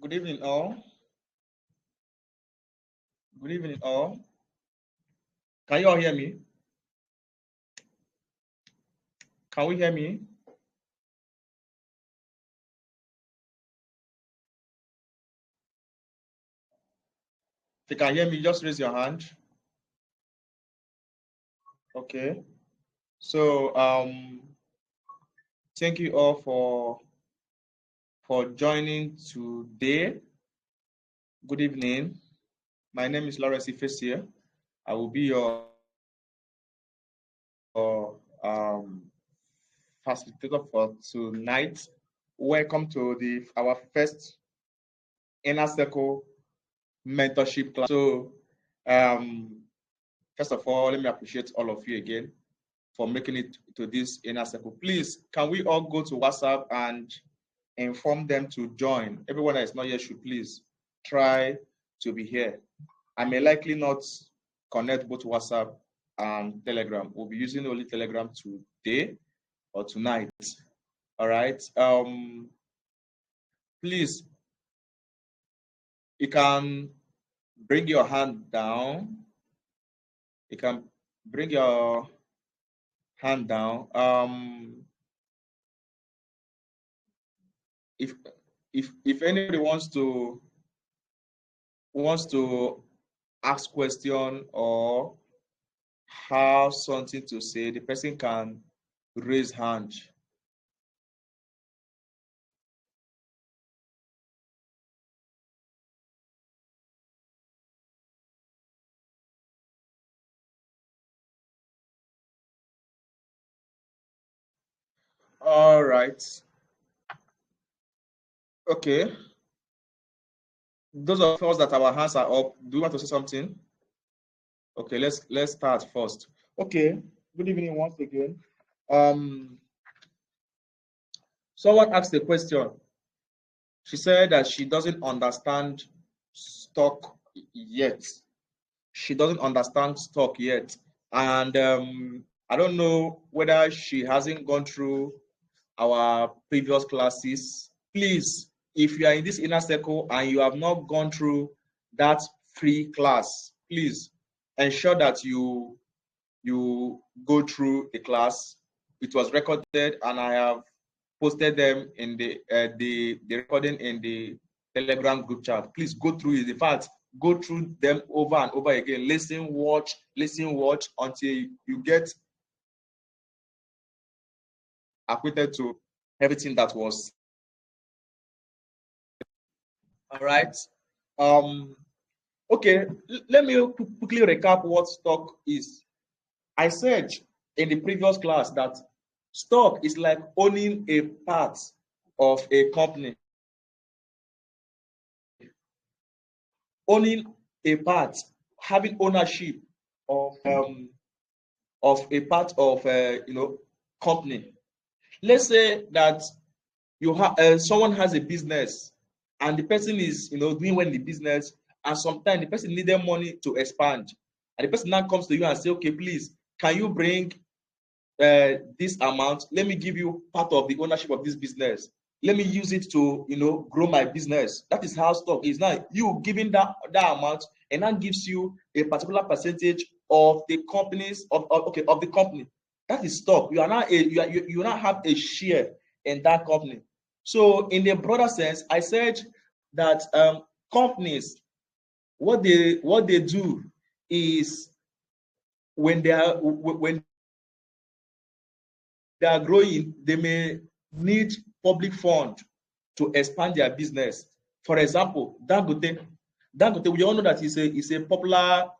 Good evening, all. Good evening, all. Can you all hear me? Can we hear me? If you can hear me, just raise your hand. Okay. So, thank you all for joining today. Good evening. My name is Lawrence Ifesia. I will be your um, facilitator for tonight. Welcome to our first inner circle mentorship class. So, um, first of all, let me appreciate all of you again for making it to this inner circle. Please, can we all go to WhatsApp and inform them to join? Everyone that is not here should please try to be here. I may likely not connect both WhatsApp and Telegram. We'll be using only Telegram today or tonight. All right. Please, you can bring your hand down. You can bring your hand down. If if anybody wants to ask question or have something to say, the person can raise hand. All right. Okay. Those of us that our hands are up, do you want to say something? Okay, let's start first. Okay. Good evening once again. Um, Someone asked a question. She said that she doesn't understand stock yet. She doesn't understand stock yet, and I don't know whether she hasn't gone through our previous classes. Please, if you are in this inner circle and you have not gone through that free class, please ensure that you go through the class. It was recorded, and I have posted them in the recording in the Telegram group chat. Please go through it. In fact, go through them over and over again. Listen, watch until you get acquainted to everything that was. All right. Um. Okay. Let me quickly recap what stock is. I said in the previous class that stock is like owning a part of a company. Owning a part, having ownership of a part of company. Let's say that you have someone has a business and the person is doing well in the business, and sometimes the person needed money to expand, and the person now comes to you and say, okay, please, can you bring this amount? Let me give you part of the ownership of this business. Let me use it to grow my business. That is how stock is. Now you giving that amount, and that gives you a particular percentage of the companies of the company. That is stock. You are now you now have a share in that company. So in the broader sense, I said that companies, what they do is, when they are growing, they may need public fund to expand their business. For example, Dangote, we all know that he's a popular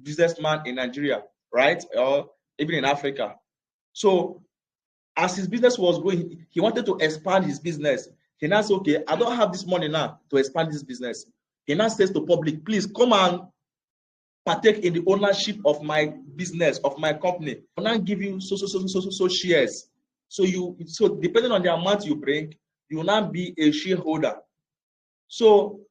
businessman in Nigeria, right? Or even in Africa. So as his business was going, he wanted to expand his business. He now said, okay, I don't have this money now to expand this business. He now says to public, please come and partake in the ownership of my business, of my company. I will now give you so shares. So depending on the amount you bring, you will now be a shareholder. So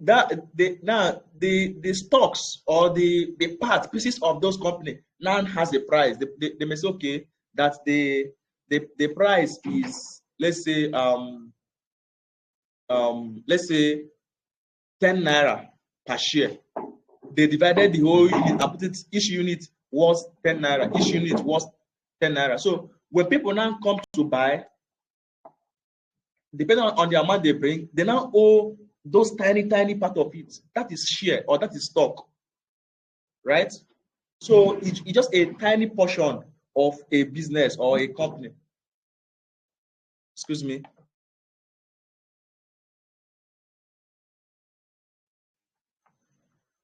that the stocks or the pieces of those companies now has a price. They may say, okay, that the price is, let's say, let's say 10 naira per share. They divided the whole unit and put it, each unit was 10 naira, each unit was 10 naira. So when people now come to buy, depending on the amount they bring, they now owe those tiny part of it. That is share or that is stock, right? So it's just a tiny portion of a business or a company. Excuse me.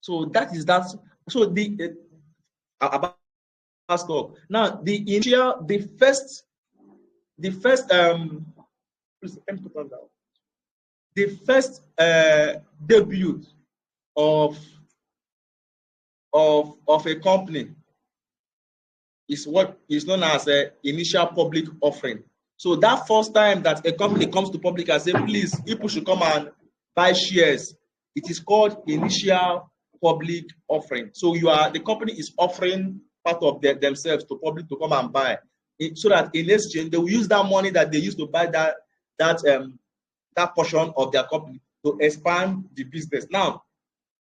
So that is that. So the about stock. Now the initial, the first please, let me put on down. The first debut of a company is what is known as an initial public offering. So that first time that a company comes to public and say, please, people should come and buy shares, it is called initial public offering. So the company is offering part of themselves to public to come and buy, so that in exchange they will use that money that they used to buy that portion of their company to expand the business. Now,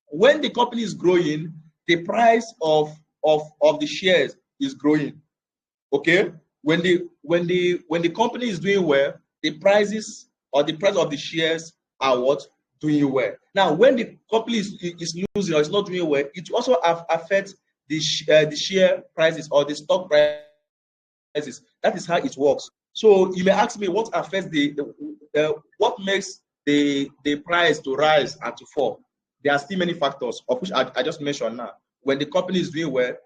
when the company is growing, the price of the shares is growing. Okay, when the company is doing well, the prices or the price of the shares are what? Doing well. Now, when the company is losing or is not doing well, it also affects the share prices or the stock prices. That is how it works. So you may ask me, what affects what makes the price to rise and to fall? There are still many factors, of which I just mentioned now. When the company is doing well,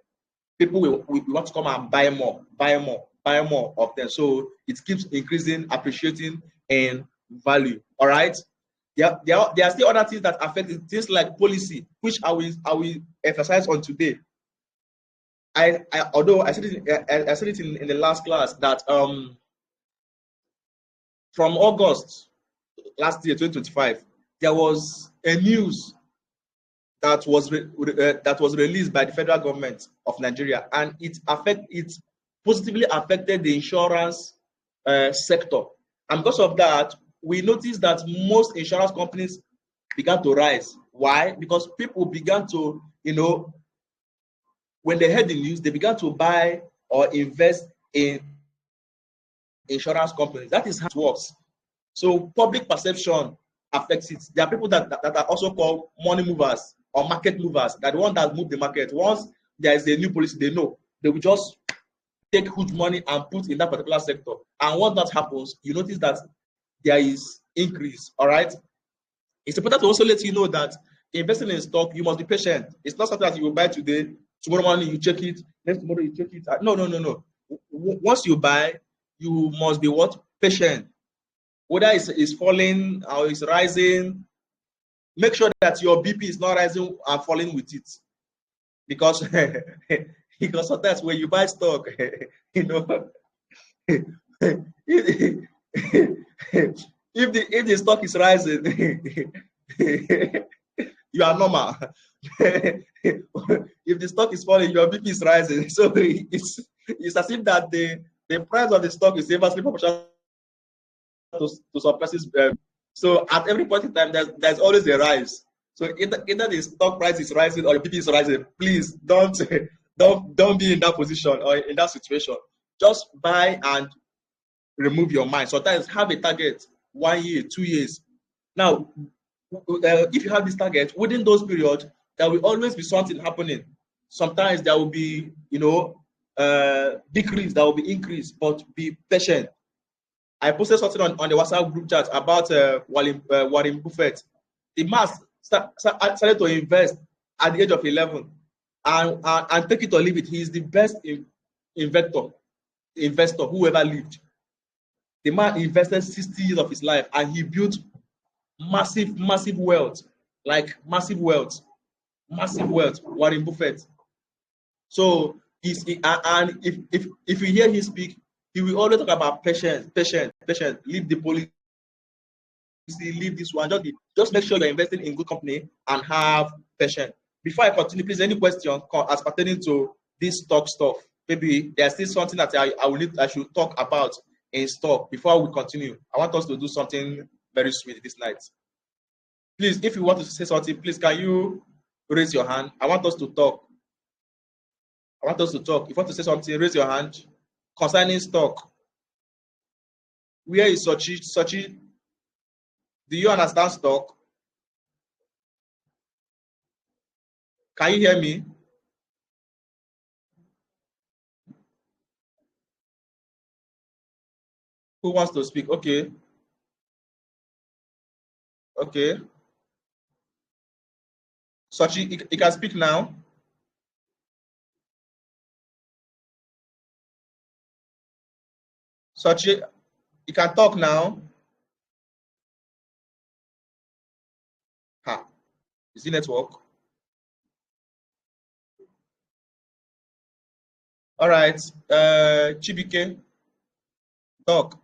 people will want to come and buy more of them. So it keeps increasing, appreciating in value. All right. There are still other things that affect it, things like policy, which I will emphasize on today. Although I said it in the last class that from August last year, 2025, there was a news that was released by the federal government of Nigeria, and it positively affected the insurance sector. And because of that, we noticed that most insurance companies began to rise. Why? Because people began to, when they heard the news, they began to buy or invest in insurance companies. That is how it works. So public perception affects it. There are people that are also called money movers or market movers, that the one that move the market. Once there is a new policy, they know they will just take huge money and put in that particular sector. And once that happens, you notice that there is increase. All right. It's important to also let you know that investing in stock, you must be patient. It's not something that you will buy today, tomorrow morning you check it, next tomorrow you check it. No. Once you buy, you must be what? Patient. Whether it's falling or it's rising, make sure that your BP is not rising and falling with it. Because sometimes when you buy stock, if the stock is rising, you are normal. If the stock is falling, your BP is rising. So it's as if that the price of the stock is inversely proportional to some prices. So at every point in time, there's always a rise. So either the stock price is rising or the BP is rising. Please don't be in that position or in that situation. Just buy and remove your mind. Sometimes have a target, 1 year, 2 years. Now, if you have this target, within those periods, there will always be something happening. Sometimes there will be, decrease, there will be increase, but be patient. I posted something on the WhatsApp group chat about Warren Buffett. The man started to invest at the age of 11, and take it or leave it. He is the best investor who ever lived. The man invested 60 years of his life, and he built massive wealth, Warren Buffett. So and if you hear him speak, he will always talk about patience. Leave the policy, leave this one. Just make sure you're investing in good company and have patience. Before I continue, please, any question as pertaining to this stock stuff? Maybe there's still something that I should talk about in stock before we continue. I want us to do something very sweet this night. Please, if you want to say something, please can you raise your hand? I want us to talk. I want us to talk. If you want to say something, raise your hand concerning stock. Where is Sochi? Sochi, do you understand stock? Can you hear me? Who wants to speak? Okay. Okay. Sochi, you can speak now. Sochi, you can talk now. Ha. Is it network? All right. Chibike, talk.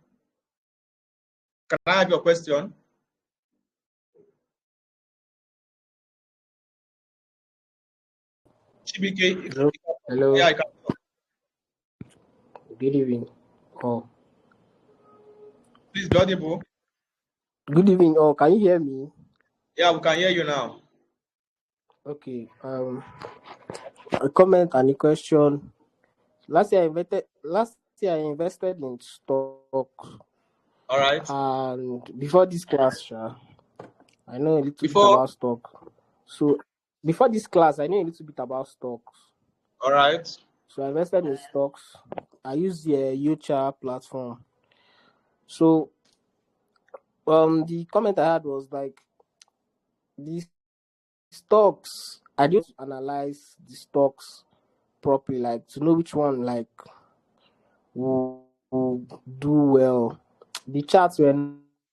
Can I have your question? Chibike, Hello. Hello. yeah, I can talk. Good evening. Oh, Please be audible. good evening. Oh, can you hear me? Yeah, we can hear you now. Okay. A comment and a question. Last year I invested in stocks, All right. and before this class, I know a little bit Before, about stock. So before this class, I know a little bit about stocks. all right. So I invested in stocks. I used the Yucha platform. So the comment I had was like the stocks. I didn't analyze the stocks properly, like to know which one like will do well. The charts were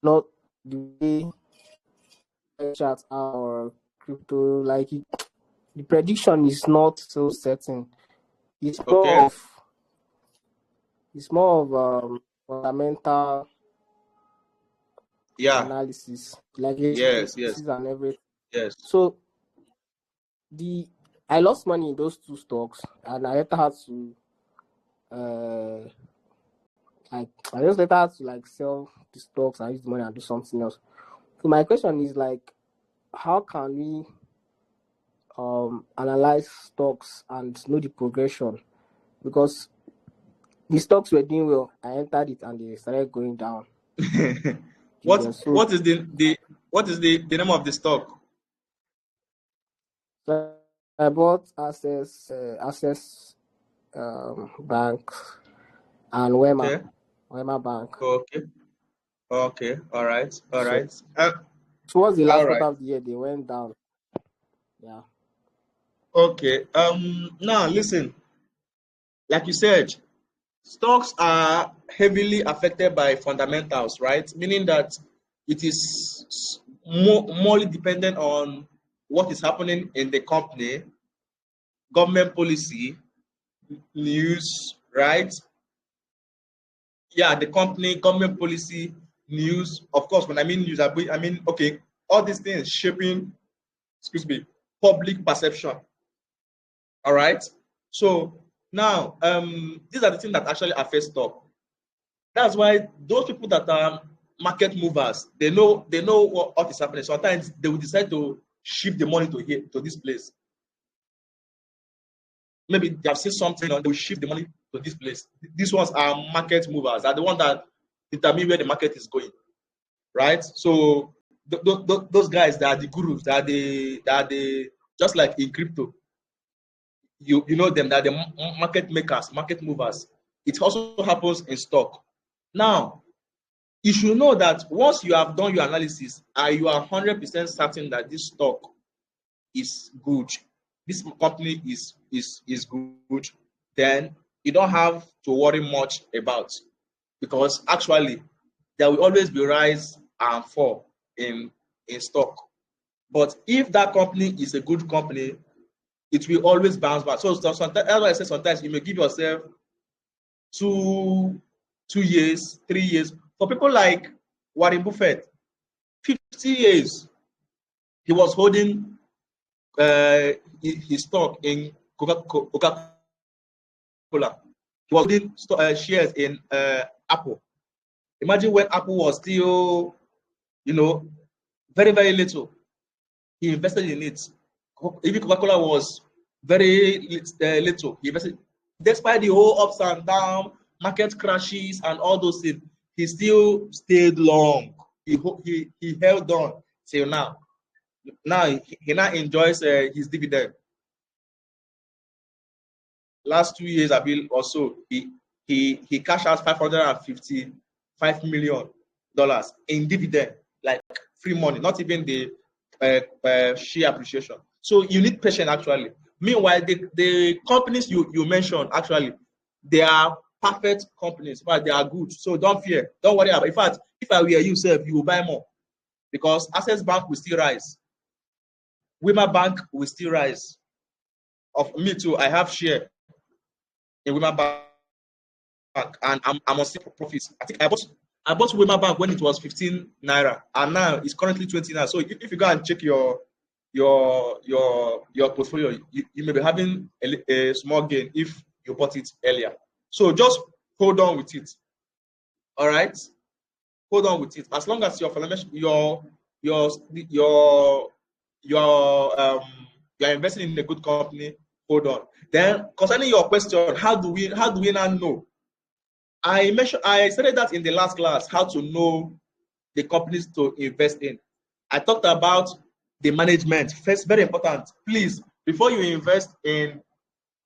not the way charts are or crypto. Like the prediction is not so certain. It's Okay. more of fundamental Yeah. analysis, like Yes. Yes. and everything. Yes. So I lost money in those two stocks, and I later had to I just later had to like sell the stocks and use the money and do something else. So my question is like, how can we analyze stocks and know the progression? Because the stocks were doing well, I entered it and they started going down. what So is the name of the stock? I bought Access Bank and Okay. Wema Bank. Okay. All right. So towards the All last right. quarter of the year, they went down. Yeah. Okay. Now listen. Like you said, stocks are heavily affected by fundamentals, right? Meaning that it is more dependent on what is happening in the company, government policy, news, right? Yeah, the company, government policy, news. Of course, when I mean news, I mean, okay, all these things shaping, public perception. All right. So now, these are the things that actually affect stock. That's why those people that are market movers, they know what is happening. Sometimes they will decide to shift the money to this place. Maybe they have seen something and they will shift the money to this place. These ones are market movers, are the ones that determine where the market is going, right? So those guys, they are the gurus, they are the just like in crypto. You know them, that the market makers, market movers. It also happens in stock. Now, you should know that once you have done your analysis and you are 100% certain that this stock is good, this company is good, then you don't have to worry much about, because actually there will always be rise and fall in stock. But if that company is a good company, it will always bounce back. So sometimes, that's why I say sometimes you may give yourself 2 years, 3 years. For people like Warren Buffett, 50 years he was holding his stock in Coca-Cola. He was holding shares in Apple. Imagine when Apple was still you know, very, very little. He invested in it. Even Coca-Cola was very little. He invested, despite the whole ups and downs, market crashes, and all those things. He still stayed long. He held on till now. Now he now enjoys his dividend. Last 2 years, I believe, or so, he cashed out $555 million in dividend, like free money, not even the share appreciation. So you need patience actually. Meanwhile, the companies you mentioned actually, they are perfect companies, but they are good. So don't fear, don't worry about it. In fact, if I were you, you will buy more because Access Bank will still rise. Wema Bank will still rise. Of me too, I have share in Wema Bank, and I'm on profits. I think I bought Wema Bank when it was 15 naira, and now it's currently 20 naira. So if you go and check your portfolio, you may be having a small gain if you bought it earlier. So just hold on with it. All right, hold on with it. As long as you're investing in a good company, hold on. Then concerning your question, how do we now know? I said that in the last class, how to know the companies to invest in. I talked about the management. First, very important. Please, before you invest in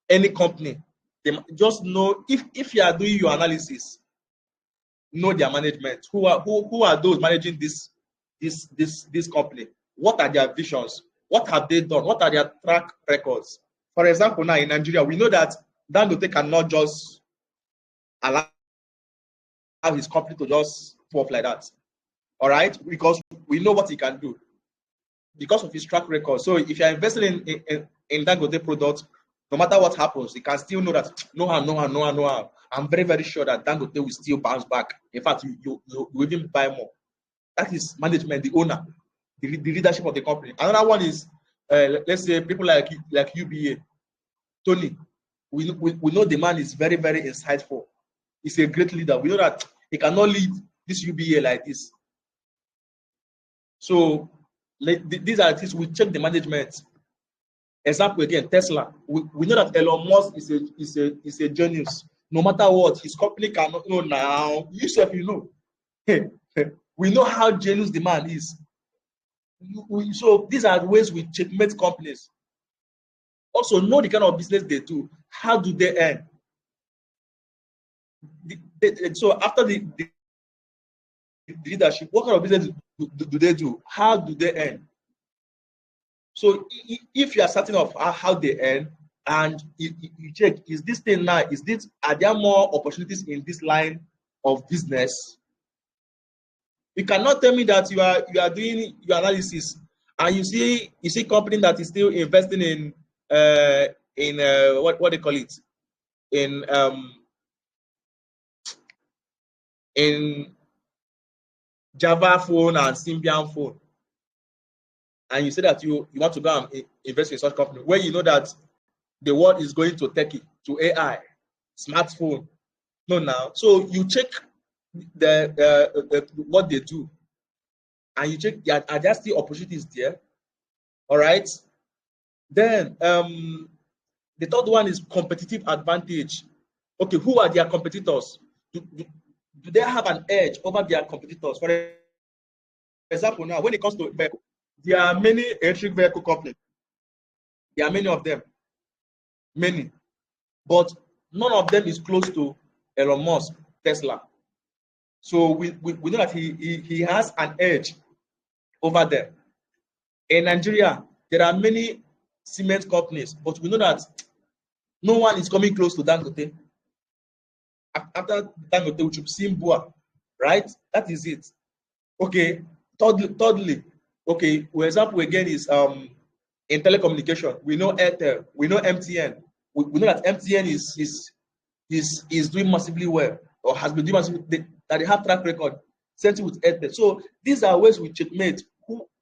any company, just know if you are doing your analysis, know their management. Who are those managing this company? What are their visions? What have they done? What are their track records? For example, now in Nigeria, we know that Dangote cannot just allow his company to just fall off like that. All right, because we know what he can do because of his track record. So if you're investing in Dangote products, no matter what happens, you can still know that no harm. I'm very, very sure that Dangote will still bounce back. In fact, you even buy more. That is management, the owner, the leadership of the company. Another one is, let's say, people like UBA. Tony, we know the man is very, very insightful. He's a great leader. We know that he cannot lead this UBA like this. So these are things we check the management. Example again, Tesla. We know that Elon Musk is a genius. No matter what, his company cannot know now. You know. We know how genius the man is. So these are the ways we checkmate companies. Also, know the kind of business they do. How do they earn? So after the leadership, what kind of business do they do? How do they earn? So if you are certain of how they earn, and you check, is this thing now, are there more opportunities in this line of business? You cannot tell me that you are doing your analysis and you see company that is still investing in what they call it, in Java phone and Symbian phone, and you say that you want to go and invest in such company where you know that the world is going to techie, to AI, smartphone. No, now. So you check what they do, and you check are there still opportunities there? All right. Then the third one is competitive advantage. Okay, who are their competitors? Do they have an edge over their competitors? For example, now when it comes to vehicle, there are many electric vehicle companies. There are many of them, many, but none of them is close to Elon Musk, Tesla. So we know that he has an edge over there. In Nigeria, there are many cement companies, but we know that no one is coming close to Dangote. After Dangote, we should see Mbua, right? That is it. Okay. Thirdly, okay, for example, again is in telecommunication. We know Airtel, we know MTN. We know that MTN is doing massively well, or has been doing massively, that they have track record. Same thing with Airtel. So these are ways we checkmate.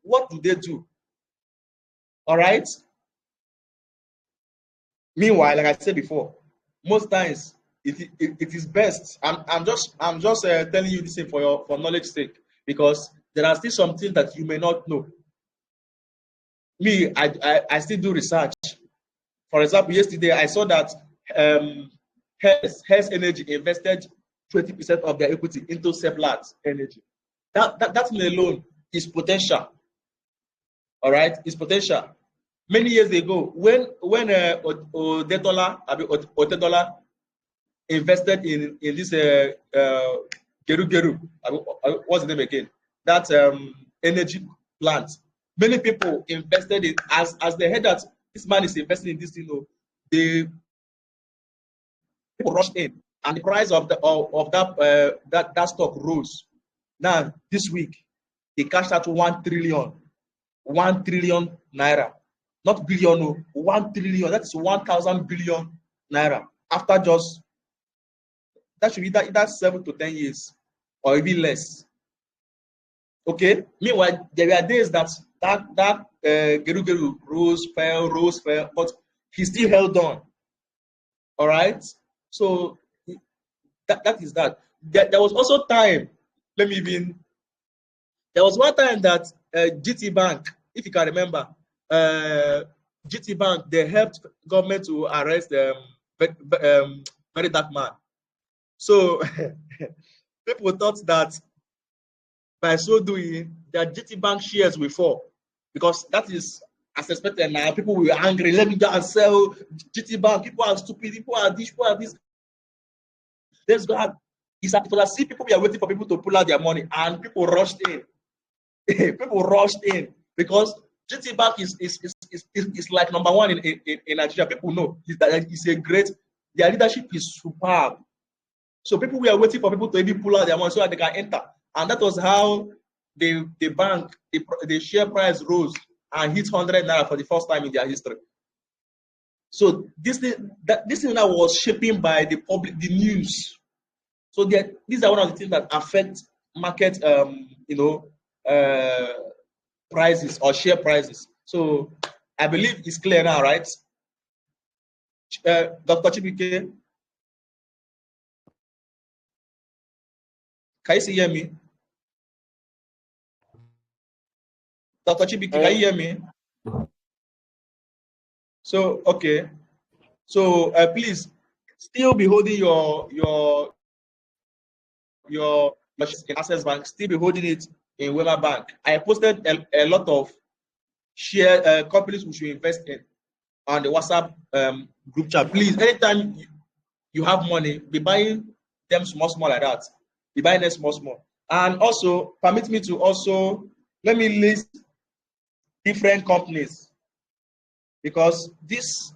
What do they do? All right. Meanwhile, like I said before, most times it is best. I'm just telling you this thing for knowledge sake, because there are still some things that you may not know. Me, I still do research. For example, yesterday I saw that Hess Energy invested 20% of their equity into Seplat Energy. That alone is potential. All right, it's potential. Many years ago, when Otedola invested in this Geru, what's the name again? That energy plant. Many people invested in as they heard that this man is investing in this, people rushed in, and the price of that stock rose. Now this week, they cashed out 1 trillion naira, not billion, 1 trillion. That is 1,000 billion naira. After just that should be either 7 to 10 years or even less. Okay. Meanwhile, there were days that Geru rose, fell, but he still held on. All right. So that is that. There was also time. There was one time that GT Bank, if you can remember, GT Bank, they helped government to arrest Very Dark Man. So people thought that by so doing, their GT Bank shares will fall, because that is as expected. Now people were angry. Let me go and sell GT Bank. People are stupid. People are this. Let's go. For the see people, we are waiting for people to pull out their money, and people rushed in. People rushed in because GT Bank is like number one in Nigeria. People know it's a great. Their leadership is superb. So people were waiting for people to even pull out their money so that they can enter, and that was how the share price rose and hit 100 naira for the first time in their history. So this thing that was shaping by the public, the news. So these are one of the things that affect market, prices or share prices. So I believe it's clear now, right? Dr. Chibike, can you hear me? Dr. Chibike, can you hear me? So okay. So please still be holding your in Access Bank, still be holding it in Wema Bank. I posted a lot of share companies we should invest in on the WhatsApp group chat. Please, anytime you have money, be buying them small like that. Be buying them small. And also, permit me to let me list different companies, because this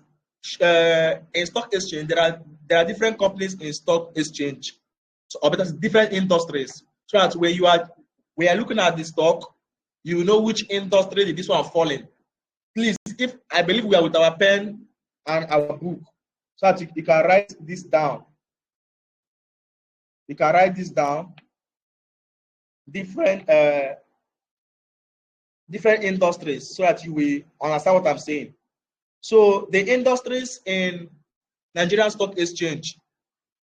in stock exchange there are different companies in stock exchange. So different industries. So that when you are looking at the stock, you know which industry did this one fall in. Please, if I believe we are with our pen and our book, so that you can write this down. You can write this down. Different industries, so that you will understand what I'm saying. So the industries in Nigerian Stock Exchange,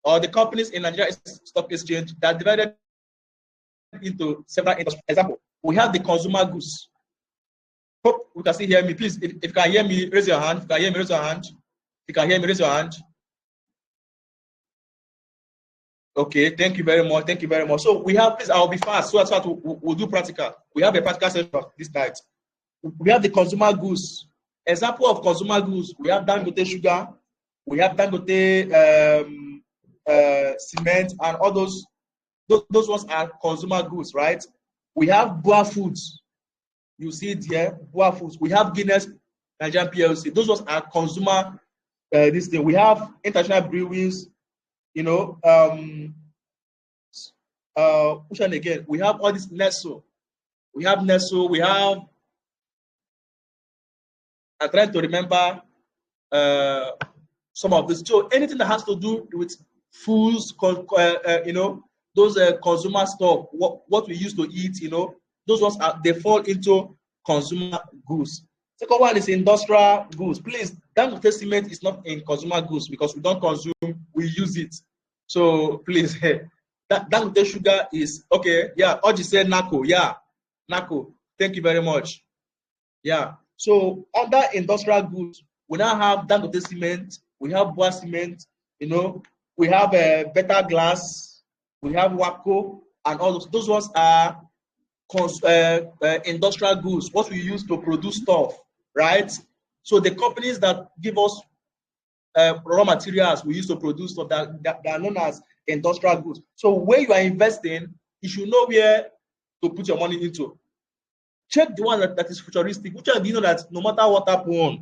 or the companies in Nigerian Stock Exchange, that are divided into several industries. For example, we have the consumer goods. Hope you can still hear me. Please, if you can hear me, raise your hand. If you can hear me, raise your hand. If you can hear me, raise your hand. Okay, thank you very much. Thank you very much. So we have, please, I'll be fast so that we'll do practical. We have a practical session this night. We have the consumer goods. Example of consumer goods, we have Dangote sugar, we have Dangote cement, and all those ones are consumer goods, right? We have Boa Foods. You see it here, Boa Foods. We have Guinness Nigerian PLC. Those ones are consumer. This thing. We have International Breweries. Which one again? We have all this Nestle. We have Nestle. We have. I'm trying to remember some of this. So anything that has to do with foods, those consumer stuff, what we used to eat, those ones they fall into consumer goods. Second one is industrial goods. Please, Dangote cement is not in consumer goods because we don't consume, we use it. So please, Dangote sugar is okay. Yeah, Oji said NACO. Yeah, NACO. Thank you very much. Yeah. So under industrial goods, we now have Dangote cement, we have Boa cement, you know, we have Better Glass, we have WAPCO, and all those. Those ones are industrial goods, what we use to produce stuff, right? So the companies that give us raw materials we use to produce stuff that are known as industrial goods. So when you are investing, you should know where to put your money into. Check the one that is futuristic. Which one do you know that no matter what happens,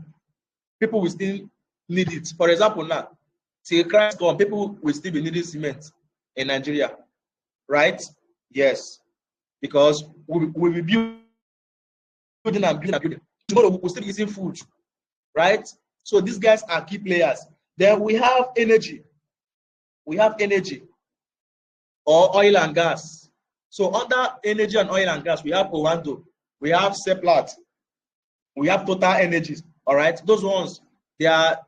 people will still need it? For example, now, till Christ come, people will still be needing cement in Nigeria, right? Yes, because we will be building and building and building. Tomorrow we will still be using food, right? So these guys are key players. Then we have energy. We have energy or oil and gas. So under energy and oil and gas, we have Owando, we have Seplat, we have Total Energies. All right, those ones they are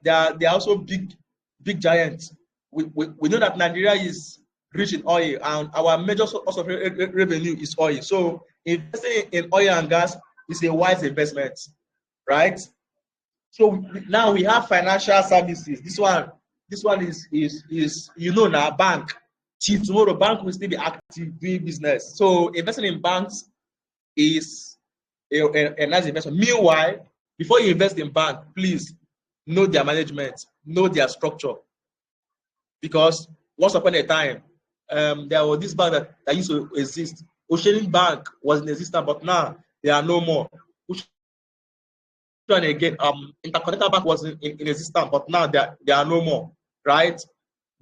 also big giants. We know that Nigeria is rich in oil, and our major source of revenue is oil. So investing in oil and gas is a wise investment, right? So now we have financial services. This one is you know now bank. Till tomorrow, bank will still be active doing business. So investing in banks is a nice investment. Meanwhile, before you invest in bank, please know their management, know their structure. Because once upon a time, there was this bank that used to exist. Oceanic Bank was in existence, but now they are no more. And again, Intercontinental Bank was in existence, but now they are no more, right?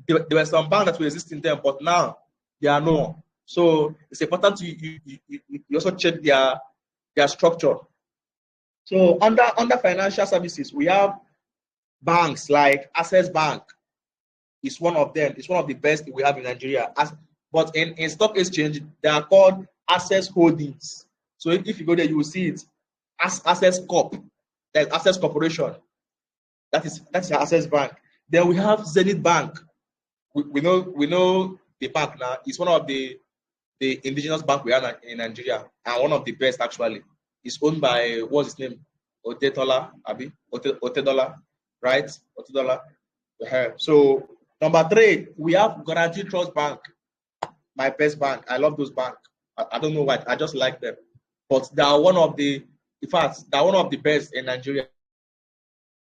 There were some banks that were existing then, but now they are no more. So it's important to you also check their structure. So under financial services, we have banks like Access Bank. It's one of them. It's one of the best we have in Nigeria. But in stock exchange, they are called Access Holdings. So if you go there, you will see it as Access Corp. There's Access Corporation. That is Access Bank. Then we have Zenith Bank. We know the bank now. It's one of the indigenous bank we have in Nigeria, and one of the best actually. It's owned by what's his name? Otedola, Abi Otedola, right? Otedola. So number 3, we have Guaranty Trust Bank. My best bank. I love those banks. I don't know why. I just like them. But they are one of the, in fact, they are one of the best in Nigeria.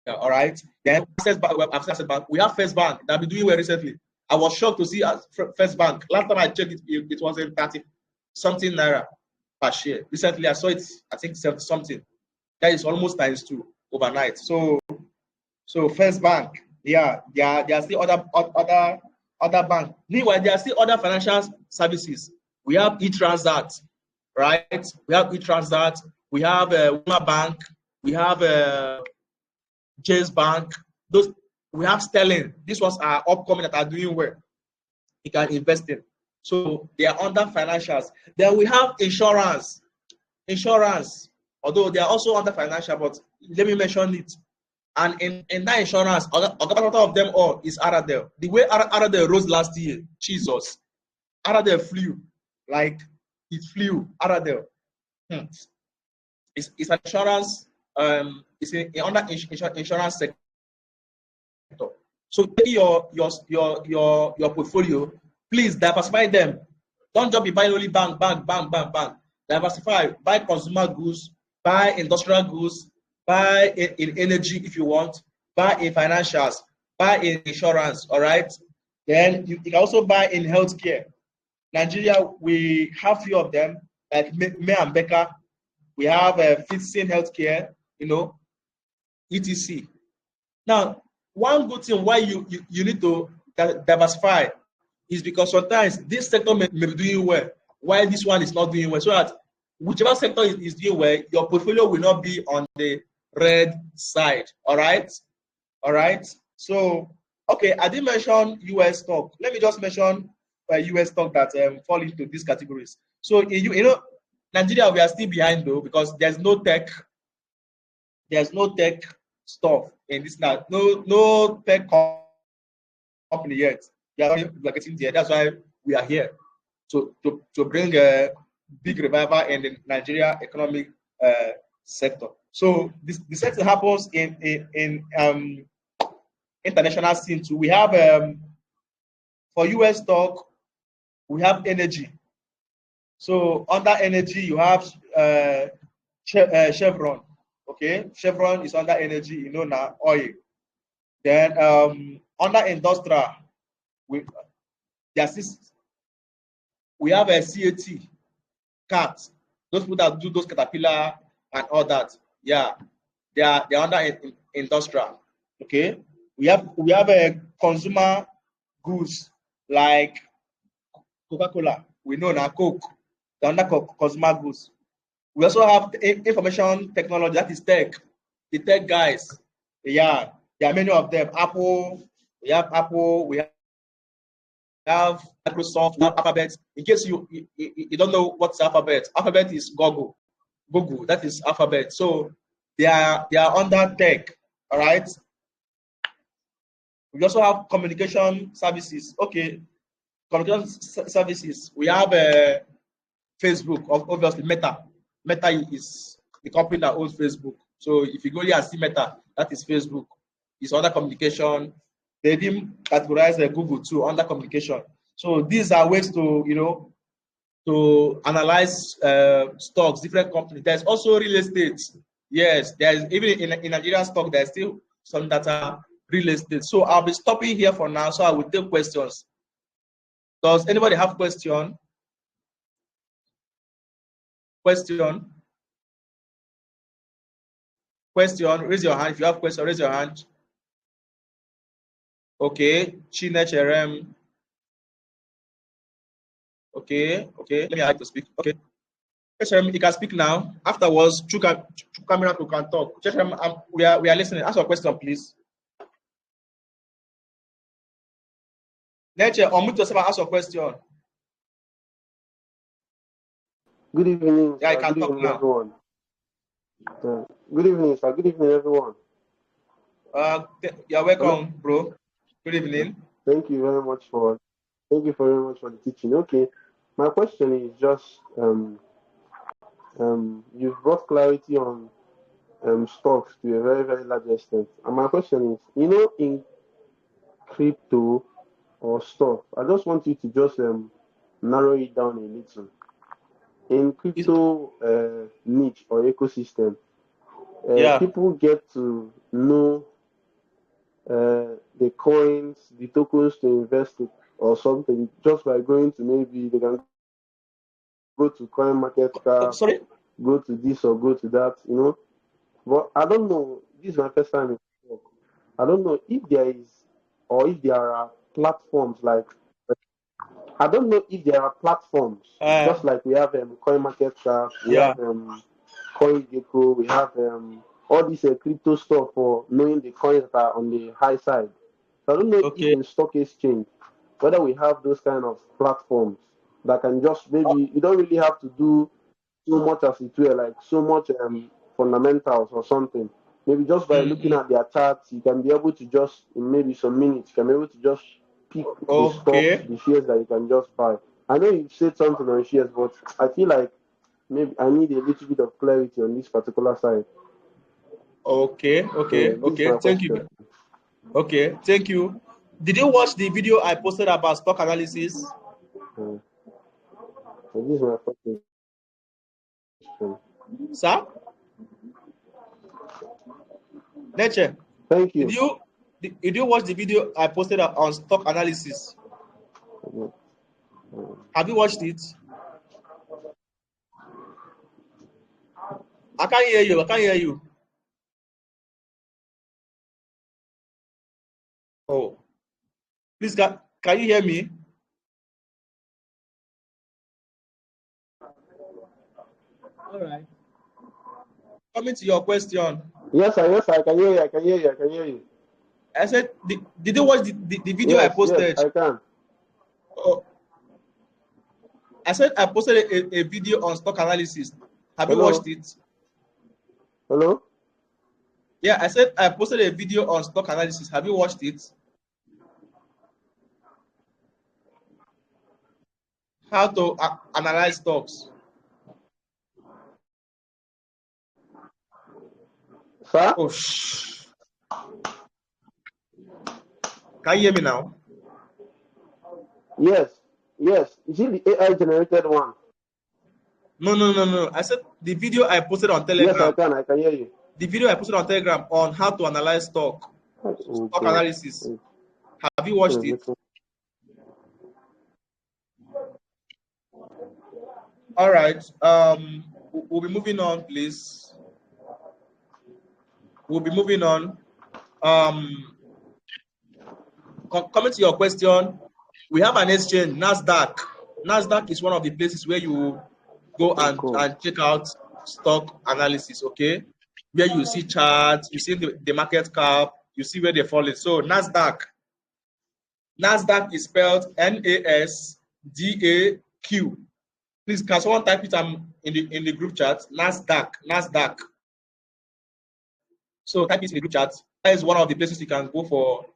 All right. Then Access Bank. We have First Bank that been doing well recently. I was shocked to see First Bank. Last time I checked it was 30 something naira per share. Recently I saw it, I think 70 something. That is almost ×2 overnight. So First Bank, yeah, there are still other banks. Meanwhile, there are still other financial services. We have eTransact, right? We have eTransact. We have Wema Bank. We have Chase Bank. Those we have Sterling. These ones are upcoming that are doing well. You can invest in. So they are under financials. Then we have insurance. Insurance, although they are also under financial, but let me mention it. And in that insurance, of them all is Aradel. The way Aradel rose last year, Jesus, Aradel flew, like it flew. Aradel, it's an insurance. It's under insurance sector. So take your portfolio, please diversify them. Don't just be buying only bank. Diversify. Buy consumer goods, buy industrial goods, buy in energy if you want, buy in financials, buy in insurance. All right. Then you can also buy in healthcare. Nigeria, we have few of them, like May and Becker. We have Fitsin Healthcare, etc. Now, one good thing why you need to diversify is because sometimes this sector may be doing well, while this one is not doing well. So that whichever sector is doing well, your portfolio will not be on the red side. All right. So, okay, I didn't mention US stock. Let me just mention US stock that fall into these categories. So, Nigeria, we are still behind though, because there's no tech stuff in this now. No tech company yet. We are getting there. That's why we are here to bring big revival in the Nigeria economic sector. So the sector happens in international scene too. We have for US stock, we have energy. So under energy, you have Chevron. Okay, Chevron is under energy, you know, now oil. Then under industrial, we have a CAT, CAT. Those people that do those Caterpillar and all that, yeah, they are under industrial. Okay, we have a consumer goods like Coca-Cola. We know now Coke. They're under consumer goods. We also have information technology, that is tech. The tech guys, yeah, there are many of them. Apple, we have Apple, we have Microsoft, we have Alphabet. In case you don't know what's Alphabet, Alphabet is Google. Google, that is Alphabet. So they are under tech, all right? We also have communication services. Okay, communication services. We have Facebook, obviously Meta. Meta is the company that owns Facebook. So if you go here and see Meta, that is Facebook. It's under communication. They even categorize Google too under communication. So these are ways to, you know, to analyze stocks, different companies. There's also real estate. Yes, there's even in Nigerian stock, there's still some data real estate. So I'll be stopping here for now. So I will take questions. Does anybody have question? Question? Question, raise your hand. If you have question, raise your hand. Okay, Chinecherem. Okay, let me have to speak. Okay, Chinecherem, you can speak now. Afterwards, through camera, you can talk. Chinecherem, we are listening. Ask your question, please. Nature, unmute yourself and ask your question. Good evening. Yeah, I can talk now. Everyone. Good evening, sir. Good evening, everyone. You're welcome, bro. Good evening. Thank you very much for the teaching. Okay, my question is just you've brought clarity on stocks to a very, very large extent. And my question is, you know, in crypto or stock, I just want you to just narrow it down a little. In crypto niche or ecosystem, people get to know the coins, the tokens to invest it or something just by going to, maybe they can go to CoinMarketCap, go to this or go to that, you know. But I don't know, this is my first time in stock. I don't know if there is or if there are platforms like, I don't know if there are platforms just like we have CoinMarketCap, we have CoinGecko, we have all this crypto stuff for knowing the coins that are on the high side. So I don't know if in stock exchange whether we have those kind of platforms that can just, maybe you don't really have to do so much as it were, like so much fundamentals or something. Maybe just by looking at their charts, you can be able to just, in maybe some minutes, you can be able to just pick the stocks, the shares that you can just buy. I know you said something on shares, but I feel like maybe I need a little bit of clarity on this particular side. Okay. Thank you. Okay, thank you. Did you watch the video I posted about stock analysis? So this is my question. Sir? Nature. Thank you. Did you watch the video I posted on stock analysis? Have you watched it? I can't hear you. Oh, please, can you hear me? All right. Coming to your question. Yes, I can hear you. I said, did you watch the video I posted? Yes, I can. Oh, I said I posted a video on stock analysis. Have you watched it? Hello? Yeah, I said I posted a video on stock analysis. Have you watched it? How to analyze stocks. Sir? Oh, can you hear me now? Yes. Yes. Is it the AI generated one? No. I said the video I posted on Yes, I Telegram. can. I can hear you. The video I posted on Telegram on how to analyze stock Oh God. analysis. Have you watched it? All right. We'll be moving on, please. We'll be moving on. Coming to your question, we have an exchange, Nasdaq. Nasdaq is one of the places where you go and check out stock analysis, okay? Where you see charts, you see the market cap, you see where they're falling. So Nasdaq is spelled NASDAQ. Please, can someone type it in the group chat? Nasdaq. So type it in the group chat. That is one of the places you can go for.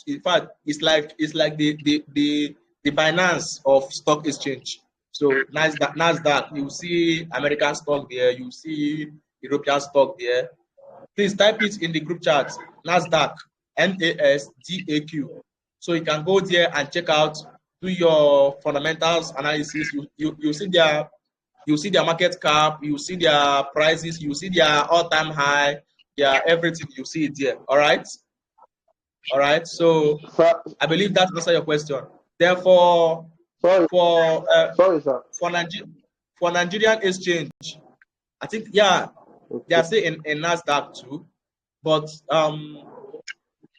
In fact, it's like the Binance of stock exchange. So Nasdaq, you see American stock there, you see European stock there. Please type it in the group chat. Nasdaq, NASDAQ. So you can go there and check out, do your fundamentals analysis. You see their market cap, you see their prices, you see their all-time high, everything. You see it there. All right. So I believe that answers your question. Therefore, for Nigerian exchange, I think they are saying in Nasdaq too, but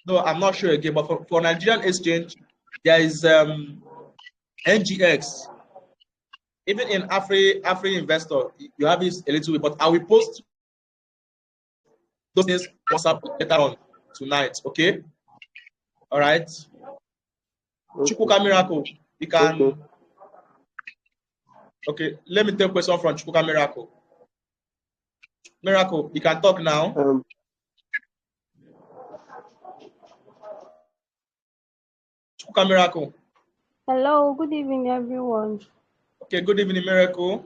no, I'm not sure again. But for Nigerian exchange, there is NGX. Even in Afri Investor, you have this a little bit, but I will post those things WhatsApp later on tonight. Okay. All right. Chukwuka Miracle, you can. Okay, let me take a question from Chukwuka Miracle. Miracle, you can talk now. Chukwuka Miracle. Hello, good evening, everyone. Okay, good evening, Miracle.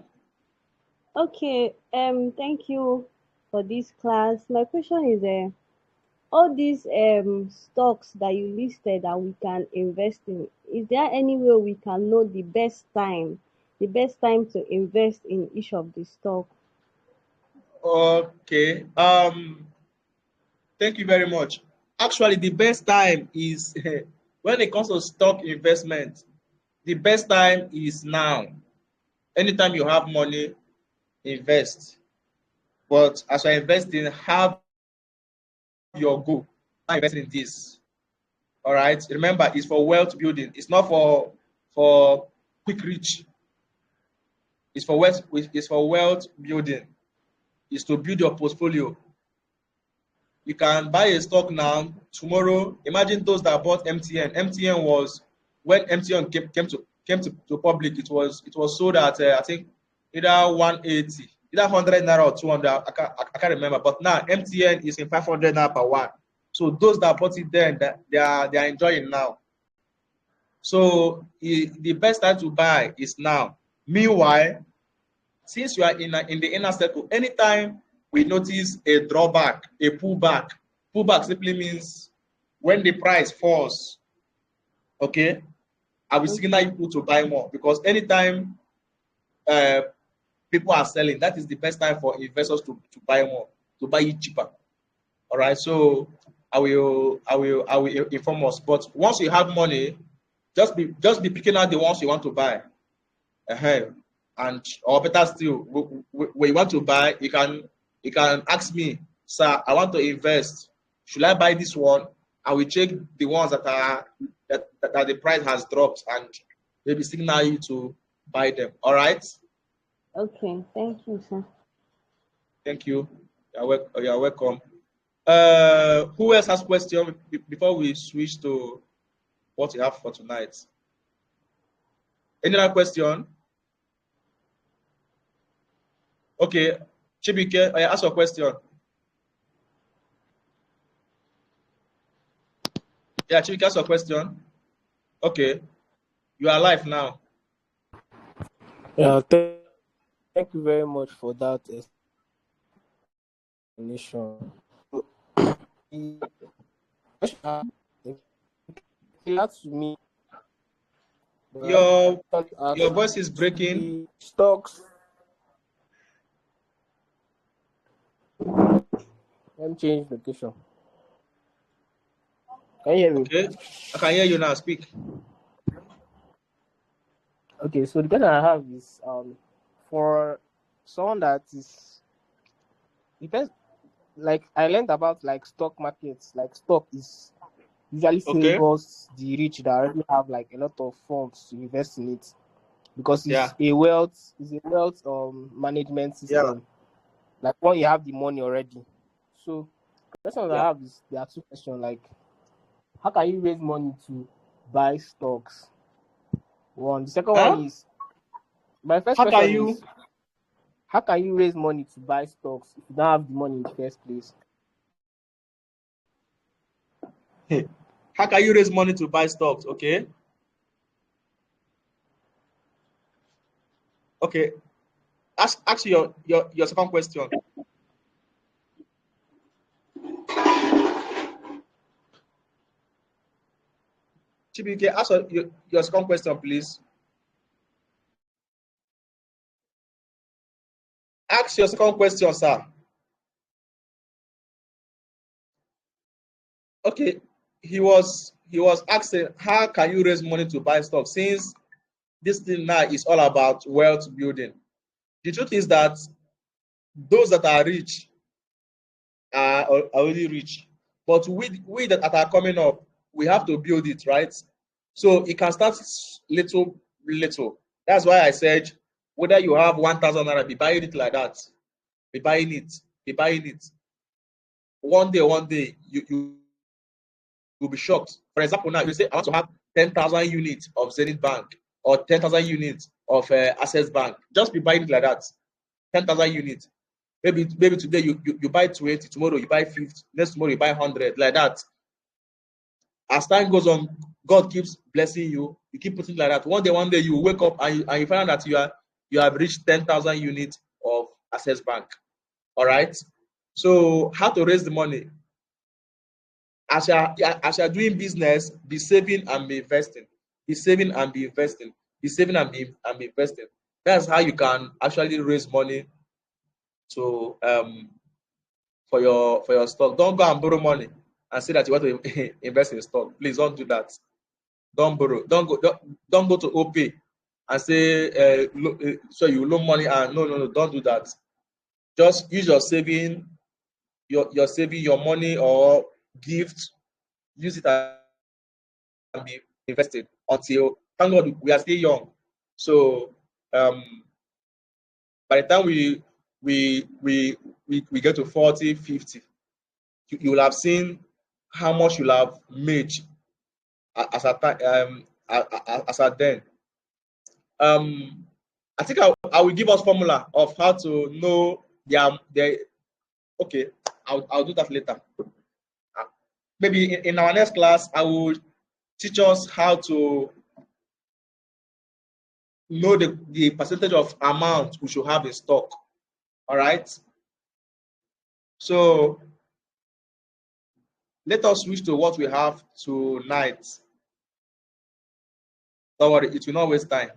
Okay, thank you for this class. My question is, all these stocks that you listed that we can invest in, is there any way we can know the best time to invest in each of the stock? Okay. Thank you very much. Actually, the best time is when it comes to stock investment, the best time is now. Anytime you have money, invest. But as you're investing, have your goal. I'm investing in this. All right. Remember, it's for wealth building. It's not for quick reach. It's for wealth building. It's to build your portfolio. You can buy a stock now. Tomorrow, imagine those that bought MTN. MTN was when MTN came to public. It was sold at I think either 180, either 100 naira or 200. I can't remember. But now MTN is in 500 naira per one. So those that bought it then, they are enjoying now. So the best time to buy is now. Meanwhile, since you are in the inner circle, anytime we notice a drawback, a pullback simply means when the price falls, okay, I will signal you to buy more, because anytime people are selling, that is the best time for investors to buy more, to buy it cheaper. All right, so I will inform us. But once you have money, just be picking out the ones you want to buy. And or better still, when you want to buy, you can ask me, sir, I want to invest. Should I buy this one? I will check the ones that the price has dropped and maybe signal you to buy them. All right. Okay. Thank you, sir. Thank you. You're welcome. Who else has questions before we switch to what we have for tonight? Any other question? Okay, Chibike, I ask your question. Yeah, Chibike, ask your question. Okay, you are live now. Yeah, thank you very much for that explanation. So, the question clear to me. Your Ask, voice is breaking. the stocks. Let me change location. Can you hear me? Okay, I can hear you now. Speak. Okay, so the question I have is for someone that is depends, like I learned about like stock markets, like stock is usually Okay. favors the rich that already have like a lot of funds to invest in it, because Yeah. it's a wealth management system. Like when you have the money already. So the question I have is, there are two questions, like how can you raise money to buy stocks? One. The second one is, my first question is, how can you raise money to buy stocks if you don't have the money in the first place? How can you raise money to buy stocks? Okay. Okay. Ask your second question. Chibike, ask your second question, please. Ask your second question, sir. Okay. He was asking, how can you raise money to buy stock, since this thing now is all about wealth building. The truth is that those that are rich are already rich, but we that are coming up, we have to build it, right? So it can start little. That's why I said, whether you have 1,000 naira, be buying it like that, be buying it. One day, you will be shocked. For example, now you say, I want to have 10,000 units of Zenith Bank or 10,000 units of Access Bank. Just be buying it like that. 10,000 units. Maybe today you buy 20, tomorrow you buy 50, next tomorrow you buy 100, like that. As time goes on, God keeps blessing you. You keep putting like that. One day you wake up and you find out that you have reached 10,000 units of Access Bank. All right. So how to raise the money? As you are doing business, be saving and be investing. Be saving and be investing. Be saving and be investing. That's how you can actually raise money to for your stock. Don't go and borrow money and say that you want to invest in stock. Please don't do that. Don't borrow. Don't go to OPay and say so you loan money, and no, don't do that. Just use your saving, your money or gift. Use it and be invested until, thank God, we are still young. So by the time we get to 40, 50, you will have seen how much you'll have made as at then. I think I will give us formula of how to know their okay. I'll do that later. Maybe in our next class, I will teach us how to know the percentage of amount we should have in stock. All right. So let us switch to what we have tonight. Don't worry, it will not waste time.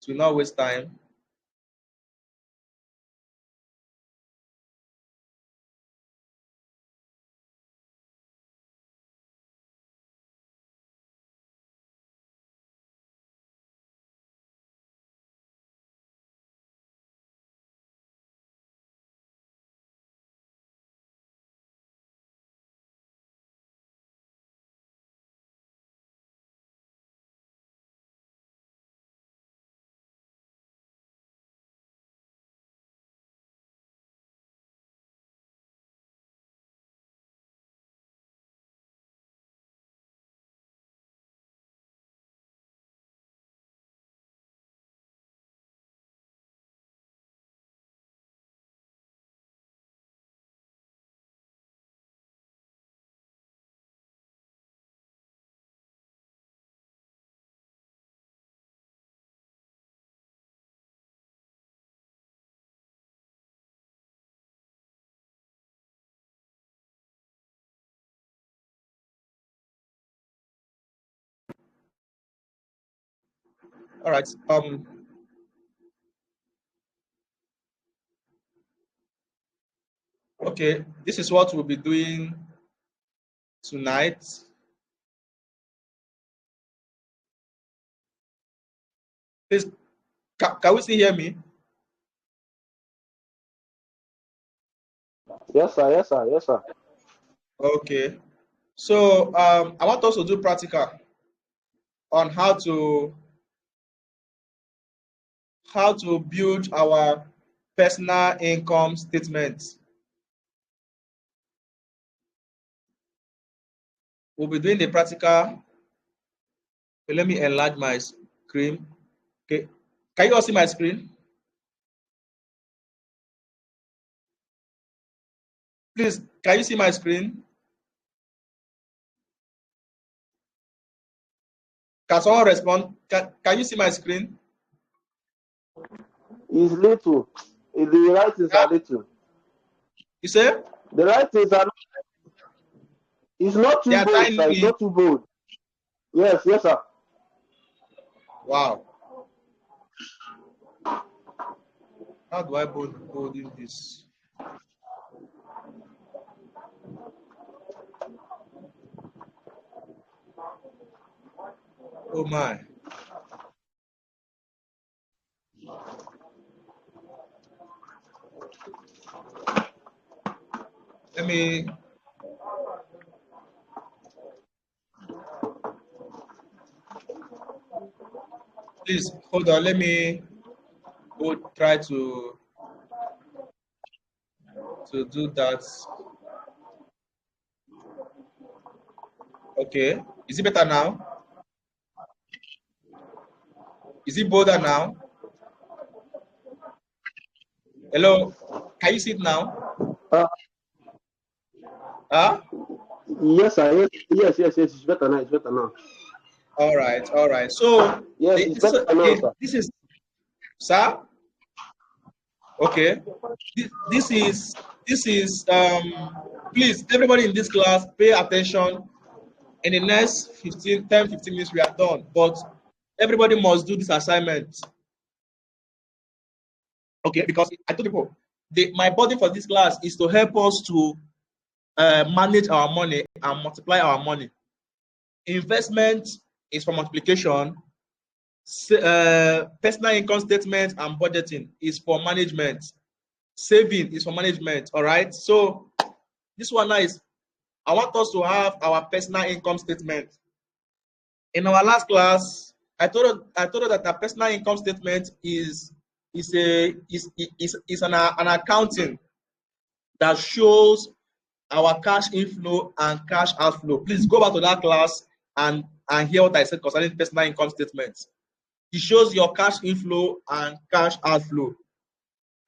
It will not waste time. All right. Okay, this is what we'll be doing tonight. Please, can we still hear me? Yes, sir. Yes, sir. Yes, sir. Okay. So I want us to do practical on how to build our personal income statement. We'll be doing the practical. Okay, let me enlarge my screen. Okay, can you all see my screen? Please, can you see my screen? Can someone respond? Can you see my screen? It's little. The writings are little. You say? The writings are. It's not They too are bold, sir. It's tiny. not too bold. Yes, yes, sir. Wow. How do I bold in this? Oh my. Let me. Please hold on. Let me go try to do that. Okay. Is it better now? Is it bolder now? Hello? Can you see it now? Huh? Yes, sir. Yes. It's better now. It's better now. All right. All right. So yes, it's better now, sir. This is, sir. Okay. This is please, everybody in this class, pay attention. In the next 15 minutes, we are done. But everybody must do this assignment. Okay, because I told people, my body for this class is to help us to manage our money and multiply our money. Investment is for multiplication. Personal income statement and budgeting is for management. Saving is for management. All right. So this one now is, I want us to have our personal income statement. In our last class, I told her that our personal income statement is an accounting that shows our cash inflow and cash outflow. Please go back to that class and hear what I said concerning personal income statements. It shows your cash inflow and cash outflow.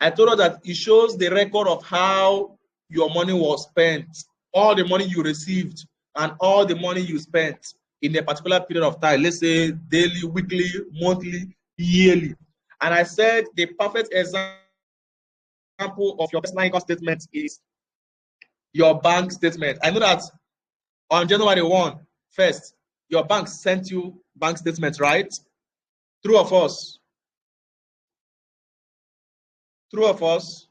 I told her that it shows the record of how your money was spent, all the money you received, and all the money you spent in a particular period of time. Let's say daily, weekly, monthly, yearly. And I said the perfect example of your personal income statement is your bank statement. I know that on January 1st, your bank sent you bank statements, right? True or false? True or false?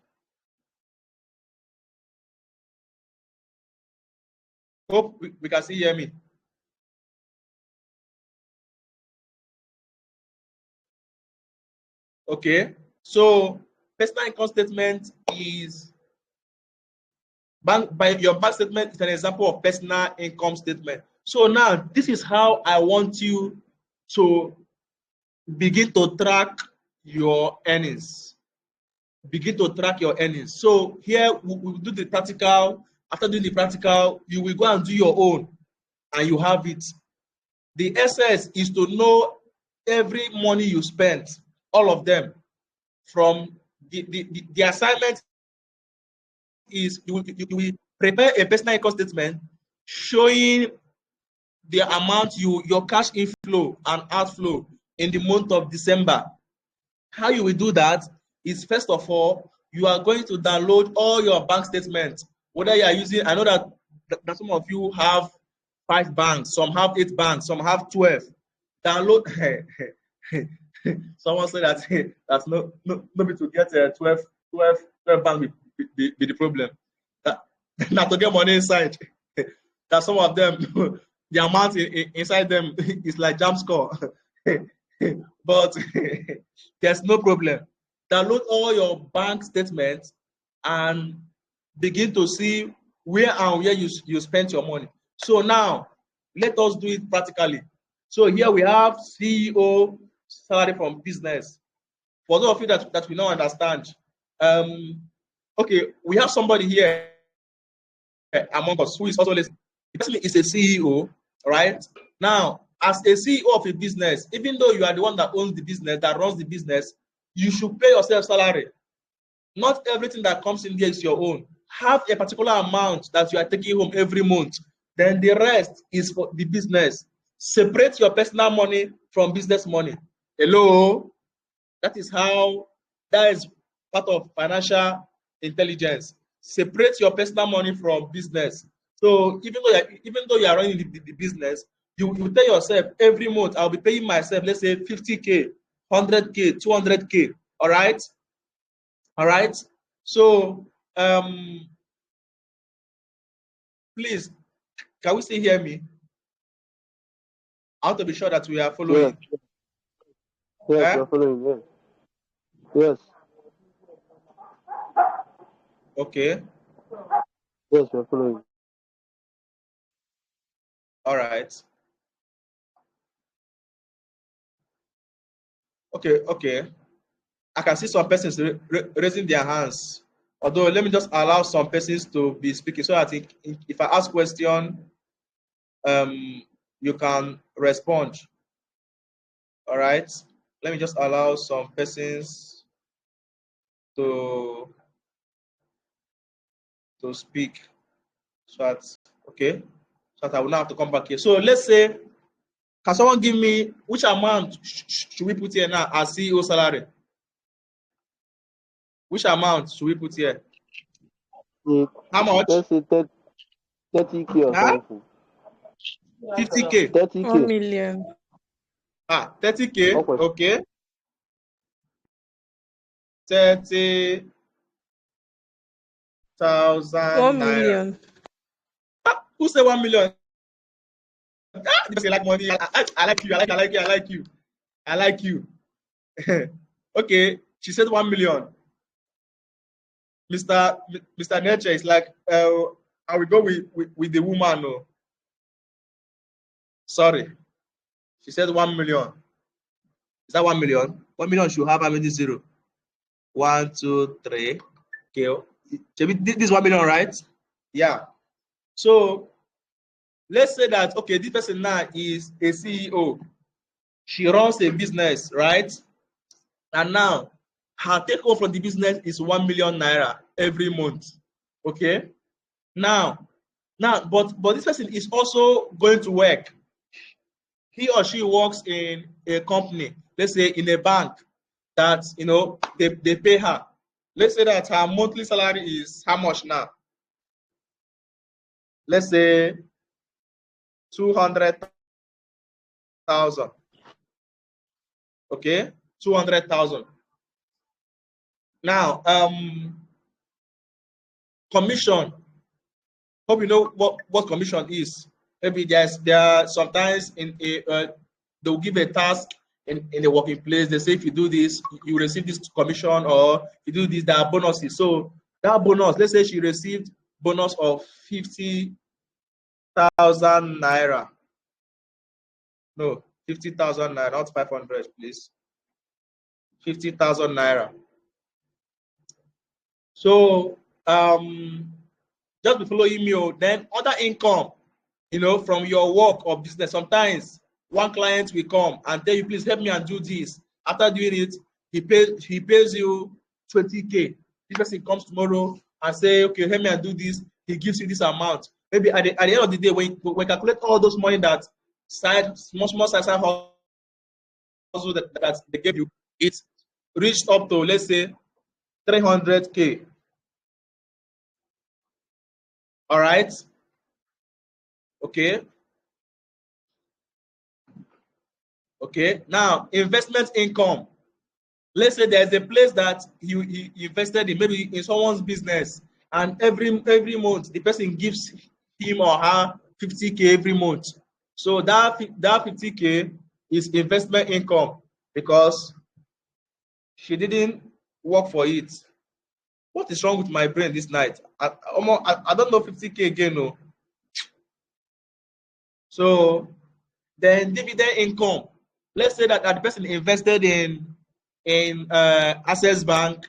Hope we can still hear me. Okay, so personal income statement is your bank statement is an example of personal income statement. So now this is how I want you to begin to track your earnings. Begin to track your earnings. So here we'll do the practical. After doing the practical, you will go and do your own, and you have it. The essence is to know every money you spent, all of them. From the assignment is you will prepare a personal income statement showing the amount your cash inflow and outflow in the month of December. How you will do that is, first of all, you are going to download all your bank statements. Whether you are using, I know that some of you have 5 banks, some have 8 banks, some have 12. Download Someone said that that's no to get 12 bank be the problem. Not to get money inside. That some of them, the amount inside them is like jump score. But there's no problem. Download all your bank statements and begin to see where and where you spent your money. So now, let us do it practically. So here we have CEO salary from business. For those of you that we don't understand, okay, we have somebody here among us who is also listening. The person is a CEO, right? Now, as a CEO of a business, even though you are the one that owns the business, that runs the business, you should pay yourself salary. Not everything that comes in there is your own. Have a particular amount that you are taking home every month. Then the rest is for the business. Separate your personal money from business money. Hello? That is part of financial intelligence. Separate your personal money from business. So even though you are running the business, you tell yourself every month, I'll be paying myself, let's say 50K, 100K, 200K. All right? All right? So please, can we still hear me? I want to be sure that we are following. Yes, we're following. Yes. Yes. Okay. Yes, we're following. All right. Okay. I can see some persons raising their hands. Although, let me just allow some persons to be speaking so that if I ask question, you can respond. All right. Let me just allow some persons to speak. So that I will not have to come back here. So let's say, can someone give me which amount should we put here now as CEO salary? Which amount should we put here? How much? Let's say 30K or something. 50K. 30K. 1 million. 30K. Okay. 30,000 1 million. Who said 1 million? Because you like money. I like you. I like you. Okay. She said 1 million. Mr. Nature is like, I will go with the woman. No. Sorry. She said 1 million. Is that 1 million? 1 million should have how many zero? 1, 2, 3. Okay. This is 1 million, right? Yeah. So let's say that, okay, this person now is a CEO. She runs a business, right? And now her take home from the business is 1 million naira every month. Okay. Now, but this person is also going to work. He or she works in a company, let's say in a bank, that they pay her. Let's say that her monthly salary is how much now? Let's say 200,000. Okay, 200,000. Now, commission. Hope you know what commission is. Maybe there are sometimes they'll give a task in the working place. They say if you do this, you receive this commission, or if you do this, there are bonuses. So that bonus, let's say she received bonus of 50,000 naira. No, 50,000 naira, not 500, please. 50,000 naira. So just be following me. Then other income, from your work or business. Sometimes one client will come and tell you, please help me and do this. After doing it, he pays you 20K. This person comes tomorrow and say, okay, help me and do this. He gives you this amount. Maybe at the end of the day, when we calculate all those money that small side hustle that they gave you, it reached up to, let's say, 300K. All right. Okay. Okay, now investment income. Let's say there's a place that you invested in, maybe in someone's business, and every month the person gives him or her 50K every month. So that 50K is investment income because she didn't work for it. What is wrong with my brain this night? I don't know 50K again, no. So then dividend income. Let's say that the person invested in Access Bank,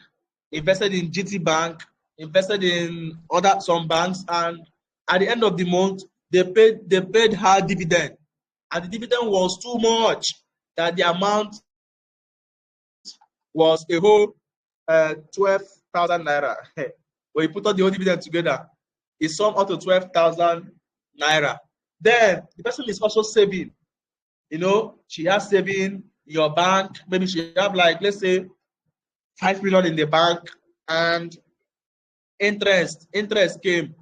invested in GT Bank, invested in some banks, and at the end of the month, they paid her dividend, and the dividend was too much that the amount was a whole 12,000 naira. When you put all the whole dividend together, it sums up to 12,000 naira. Then the person is also saving. You know, she has saving in your bank. Maybe she have, like, let's say 5 million in the bank, and interest came.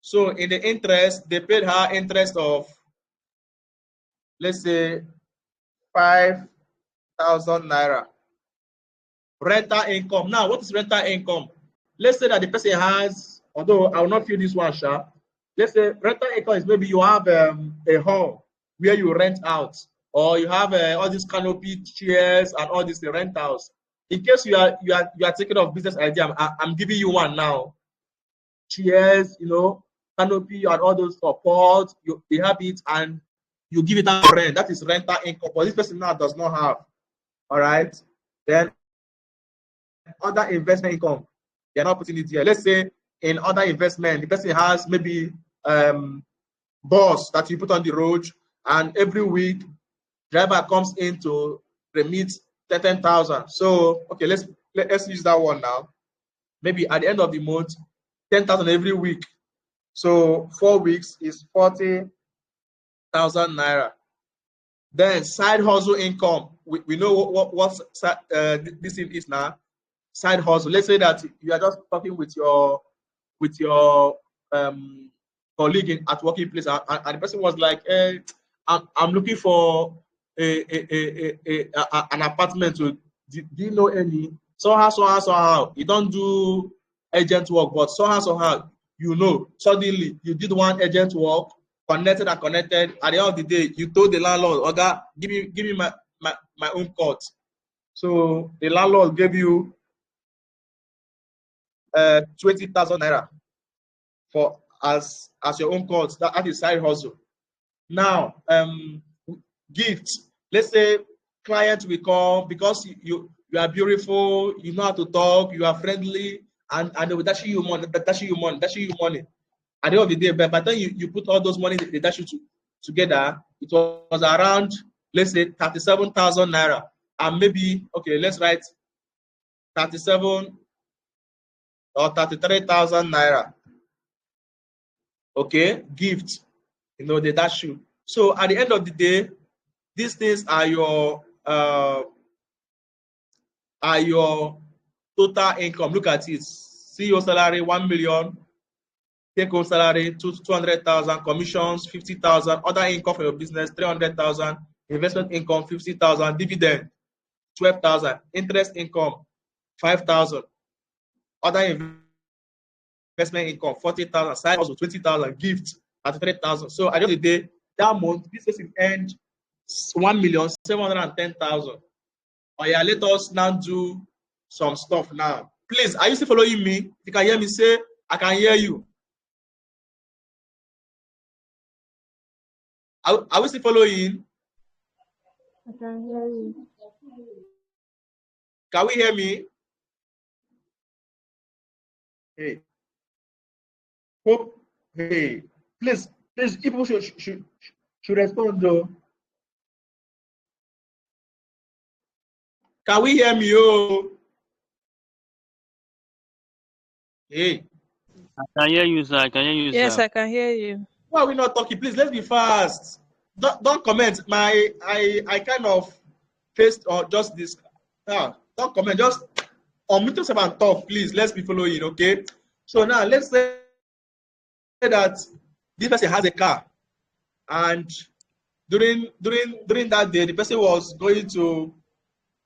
So in the interest, they paid her interest of, let's say, 5,000 naira. Rental income. Now, what is rental income? Let's say that the person has, although I will not feel this one, Sha. Let's say rental income is maybe you have a hall where you rent out, or you have all these canopy chairs and all these rentals. In case you are thinking of business idea, I'm giving you one now. Chairs, you know, canopy and all those support, they have it, and you give it out for rent. That is rental income. But this person now does not have. All right. Then other investment income, they are not putting it here. Let's say in other investment, the person has maybe bus that you put on the road, and every week driver comes in to remit 10,000. So okay, let's use that one now. Maybe at the end of the month, 10,000 every week. So 4 weeks is 40,000 naira. Then side hustle income. We know what this thing is now. Side hustle. Let's say that you are just talking with your colleague at working place, and the person was like, hey, I'm looking for an apartment. Do you know any? Somehow. You don't do agent work, but somehow, you know, suddenly you did one agent work, connected. At the end of the day, you told the landlord, okay, give me my own cut. So the landlord gave you 20,000 naira for as your own cut. That is side hustle. Now, gifts. Let's say client will come because you are beautiful, you know how to talk, you are friendly, and they will dash you money. At the end of the day, by the time you put all those money they dash you together, it was around, let's say, 37,000 naira. And maybe, okay, let's write 37 or 33,000 naira. Okay, gift, you know, they dash you. So at the end of the day, these things are your total income. Look at it. CEO salary 1 million, take home salary 200,000, commissions 50,000, other income for your business 300,000, investment income 50,000, dividend 12,000, interest income 5,000, other investment income 40,000, side also 20,000, gift 33,000. So at the end of the day, that month this person earned 1,710,000. Oh yeah, let us now do some stuff now. Please, are you still following me? If you can hear me, say I can hear you. Are we still following? I can hear you. Can we hear me? Hey. Hope. Hey. Please, people should respond though. Can we hear me? Oh. Hey. I can hear you, sir. I can hear you, sir. Yes, I can hear you. Why are we not talking? Please, let's be fast. Don't comment. I kind of faced or just this. Don't comment. Just unmute yourself and talk, please. Let's be following, okay? So now let's say that this person has a car, and during that day, the person was going to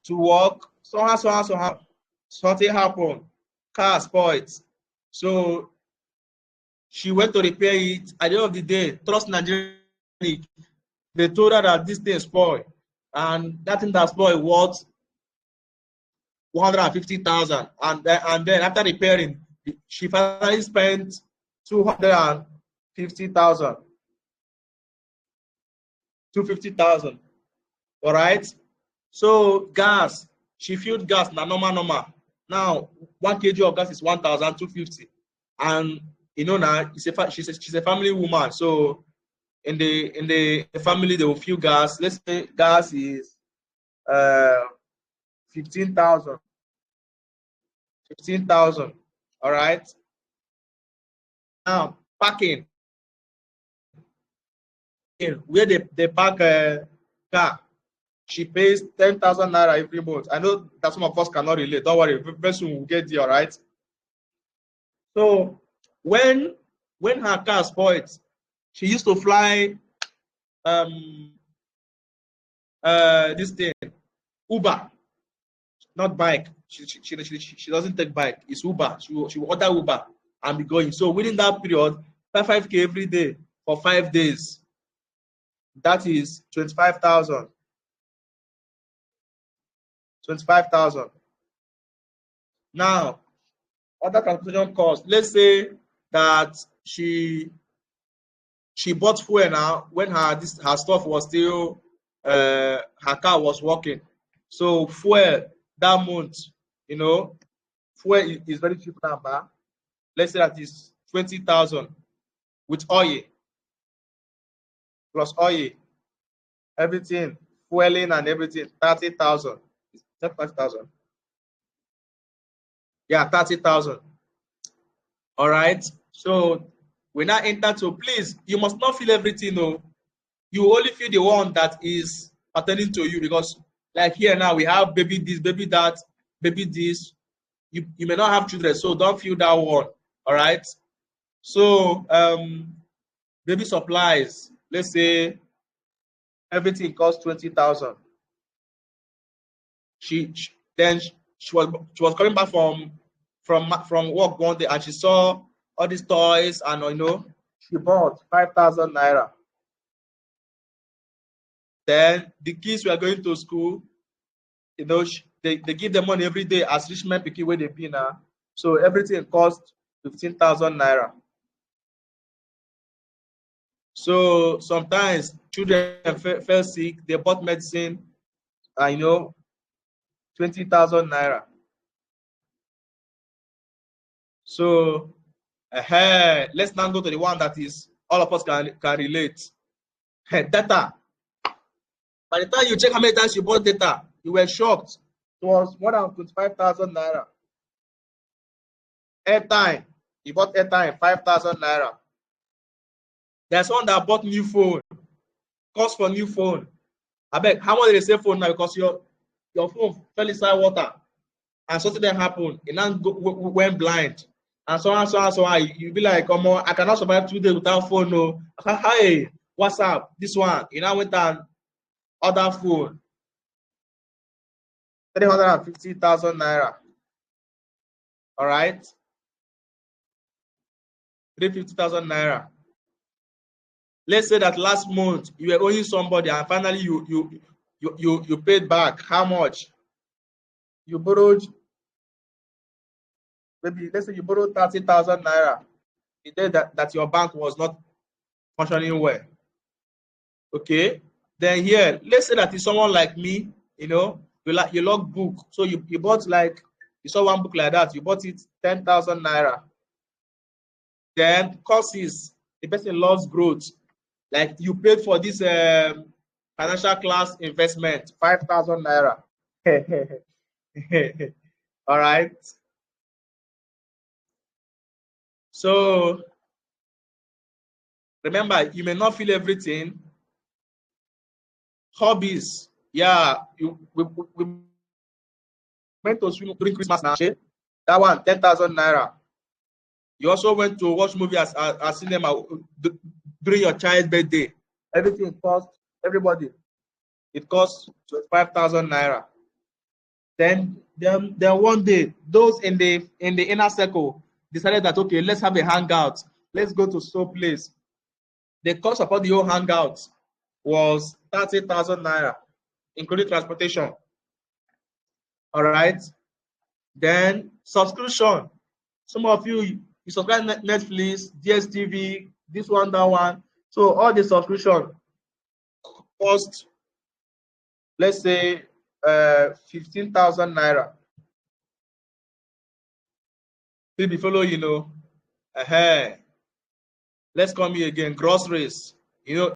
work. Somehow, something happened. Car spoiled. So she went to repair it. At the end of the day, Trust Nigeria, they told her that this thing spoiled, and that thing that spoiled was 150,000, and then after repairing, she finally spent 250,000. 250,000. All right. So gas, she filled gas na normal. Now 1 kg of gas is 1,250, and you know now she's a family woman. So in the family they will fill gas. Let's say gas is 15,000. 15,000. All right. Now parking. Where they park car, she pays 10,000 naira every month. I know that some of us cannot relate. Don't worry, very soon we'll get there, all right? So when her car spoiled, she used to fly this thing, Uber, not bike. She doesn't take bike. It's Uber. She will order Uber and be going. So within that period, 5K every day for 5 days. That is 25,000. 25,000. Now, other transportation costs. Let's say that she bought fuel now when her stuff was still her car was working. So fuel that month, you know, fuel is very cheap number. Let's say that is 20,000 with oil plus oil, everything, fueling and everything, 30,000. Not 5,000. Yeah, 30,000. All right. So we now enter to, please, you must not feel everything. No, you only feel the one that is pertaining to you, because like here now we have baby this, baby that, baby this. You may not have children, so don't feel that one. All right. So baby supplies, let's say everything costs 20,000. She was coming back from work one day, and she saw all these toys, and you know, she bought 5,000 naira. Then the kids were going to school, you know, they give them money every day as rich men picky where they be now. So everything cost 15,000 naira. So sometimes children fell sick, they bought medicine, you know, 20,000 naira. So let's now go to the one that is all of us can relate. Data. By the time you check how many times you bought data, you were shocked. It was more than 25,000 naira. Airtime. You bought airtime, 5,000 naira. There's one that bought new phone. Cost for new phone. I beg, how much did they say phone now? Because your phone fell inside water, and something then happened. It now went blind, and so on. You be like, come on, I cannot survive 2 days without phone. No, hey, what's up? This one. You now went and other phone. 350,000 naira. All right. 350,000 naira. Let's say that last month you were owing somebody, and finally you paid back. How much? You borrowed, maybe let's say you borrowed 30,000 naira the day that your bank was not functioning well. Okay. Then here, let's say that it's someone like me, you know, you log book. So you bought, like, you saw one book like that, you bought it 10,000 naira. Then courses, the person loves growth. Like you paid for this financial class investment, 5,000 naira. All right. So remember, you may not feel everything. Hobbies, yeah, we went to swim during Christmas now. That one, 10,000 naira. You also went to watch movie at cinema during your child's birthday. Everything cost everybody. It costs 25,000 naira. Then one day, those in the inner circle decided that, okay, let's have a hangout. Let's go to so place. The cost of all the whole hangout was 30,000 naira, including transportation. All right. Then subscription. Some of you subscribe Netflix, DSTV, this one, that one. So all the subscription cost, let's say, 15,000 naira. People follow, you know. Let's come here again. Groceries. You know,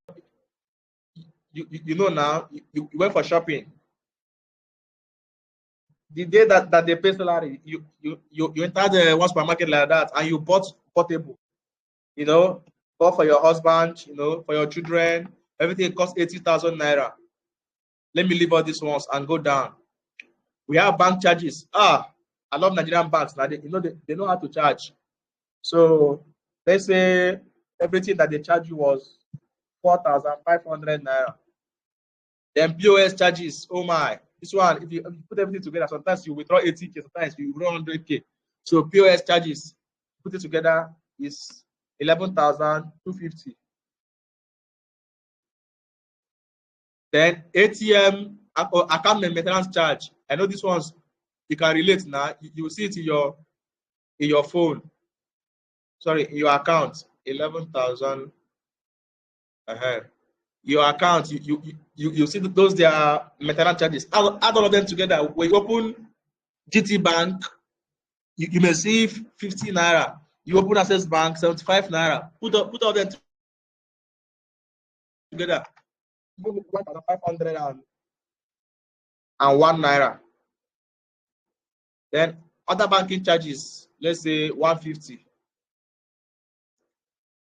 you know now. You went for shopping. The day that they pay salary, you enter the one supermarket like that, and you bought portable. You know, bought for your husband. You know, for your children. Everything costs 80,000 naira. Let me leave all these ones and go down. We have bank charges. I love Nigerian banks. Now they know how to charge. So let's say everything that they charge you was 4,500 naira. Then POS charges. Oh my, this one, if you put everything together, sometimes you withdraw 80K, sometimes you withdraw 100K. So POS charges, put it together, is 11,250. Then ATM account maintenance charge. I know this one's you can relate now. You will see it in your phone. Sorry, in your account, 11,000. Your account, you see those they are maintenance charges. Add all of them together. When you open GT Bank, you may see 50 naira. You open Access Bank, 75 naira. Put all them together. 1,501 naira. Then other banking charges, let's say 150.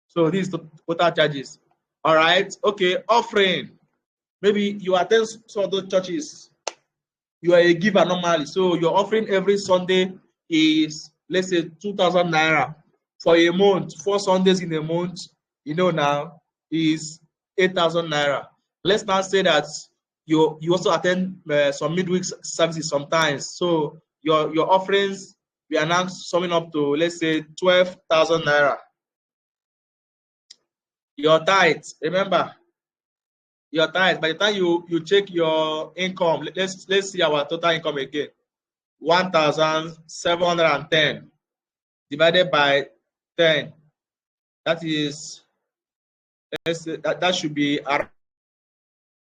So these total charges. All right. Okay. Offering. Maybe you attend some of those churches. You are a giver normally. So your offering every Sunday is, let's say, 2,000 naira. For a month, 4 Sundays in a month, you know now, is 8,000 naira. Let's now say that you also attend some midweek services sometimes. So your offerings, we are now summing up to, let's say, 12,000 naira. Your tithe, remember, your tithe, by the time you check your income, let's see our total income again. 1,710 divided by 10. That is, let's say that should be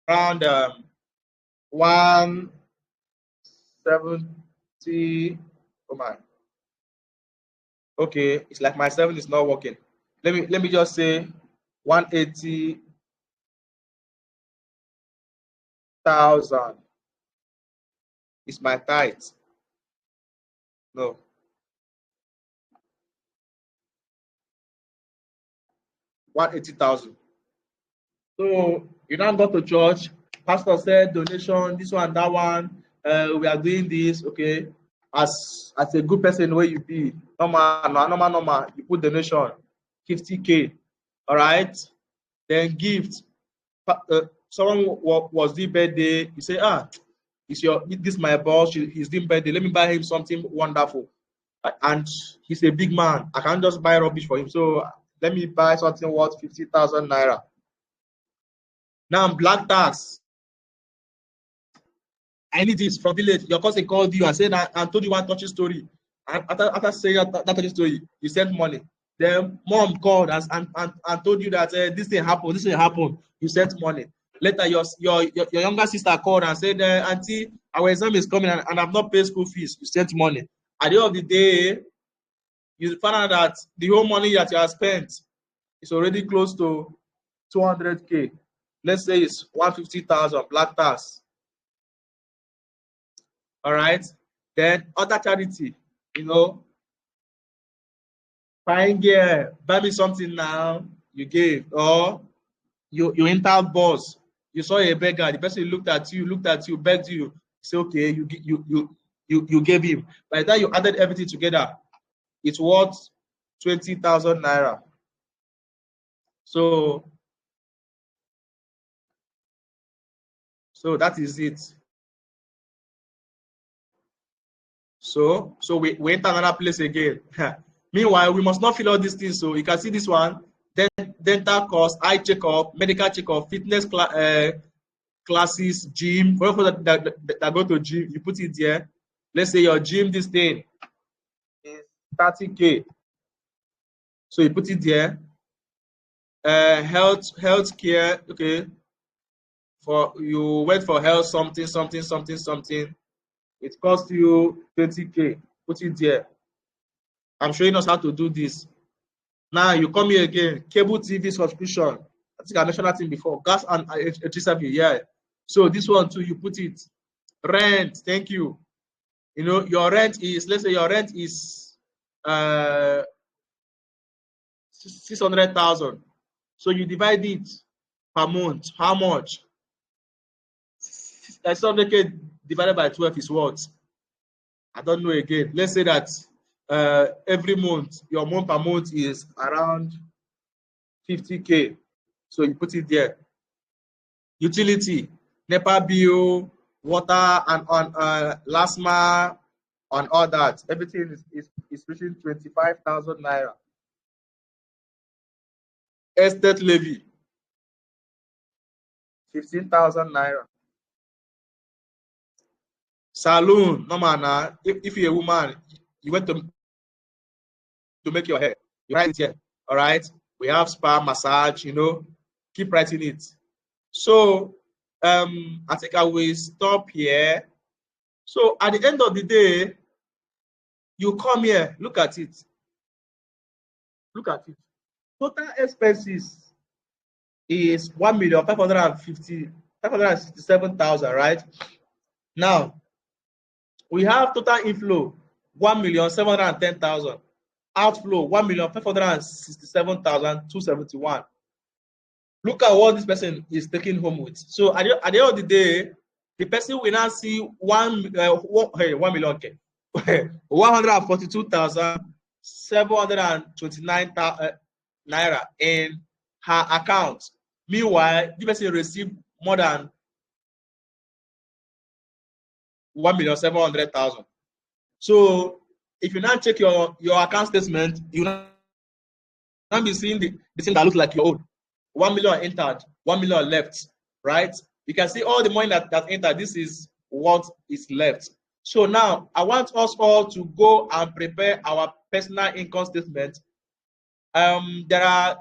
around 170. Oh my. Okay, it's like my 7 is not working. Let me just say 180,000 is my tithe. No. $180,000. So you now go to church. Pastor said donation, this one, that one. We are doing this. Okay. As a good person where you be, normal. You put donation, 50K. All right. Then gift. Someone was doing birthday. You say, this my boss. He's doing birthday. Let me buy him something wonderful. And he's a big man. I can't just buy rubbish for him. So let me buy something worth 50,000 naira. Now black tax. I need this from village. Your cousin called you and said, I told you one touching story. And after saying that touching story, you sent money. Then mom called us and told you that this thing happened. You sent money. Later, your younger sister called and said, Auntie, our exam is coming and I've not paid school fees. You sent money. At the end of the day, you find out that the whole money that you have spent is already close to 200K. Let's say it's 150,000 black tax. All right. Then other charity, fine gear, buy me something now, you gave, or you enter bus, you saw a beggar, the person looked at you, begged you, say okay, you gave him. By the time you added everything together, it's worth 20,000 naira. So So that is it. So we enter another place again. Meanwhile, we must not fill all these things. So you can see this one, then dental cost, eye checkup, medical checkup, fitness classes, gym. For that go to gym, you put it there. Let's say your gym, this thing is 30K. So you put it there. Health care, okay. For you went for health something. It costs you 20K. Put it there. I'm showing us how to do this. Now you come here again, cable TV subscription. I think I mentioned that thing before. Gas and electricity, yeah. So this one too, you put it. Rent, thank you. You know, your rent is, let's say your rent is 600,000. So you divide it per month. How much? 600K divided by 12 is what? I don't know again. Let's say that every month, your month per month is around 50K. So you put it there. Utility, NEPA bill, water, and on LASMA, on all that. Everything is reaching 25,000 naira. Estate levy, 15,000 naira. Saloon, normal now. If you're a woman, you went to make your hair, you write it here. All right. We have spa, massage, you know, keep writing it. So I think I will stop here. So at the end of the day, you come here, look at it. Look at it. Total expenses is 1,567,000, right? Now we have total inflow 1,710,000, outflow 1,567,271. Look at what this person is taking home with. So at the end of the day, the person will now see 142,729 naira in her account. Meanwhile, the person received more than 1,700,000. So if you now check your account statement, you will not be seeing the thing that looks like your own. 1 million entered, 1 million left, right? You can see all the money that entered. This is what is left. So now I want us all to go and prepare our personal income statement. There are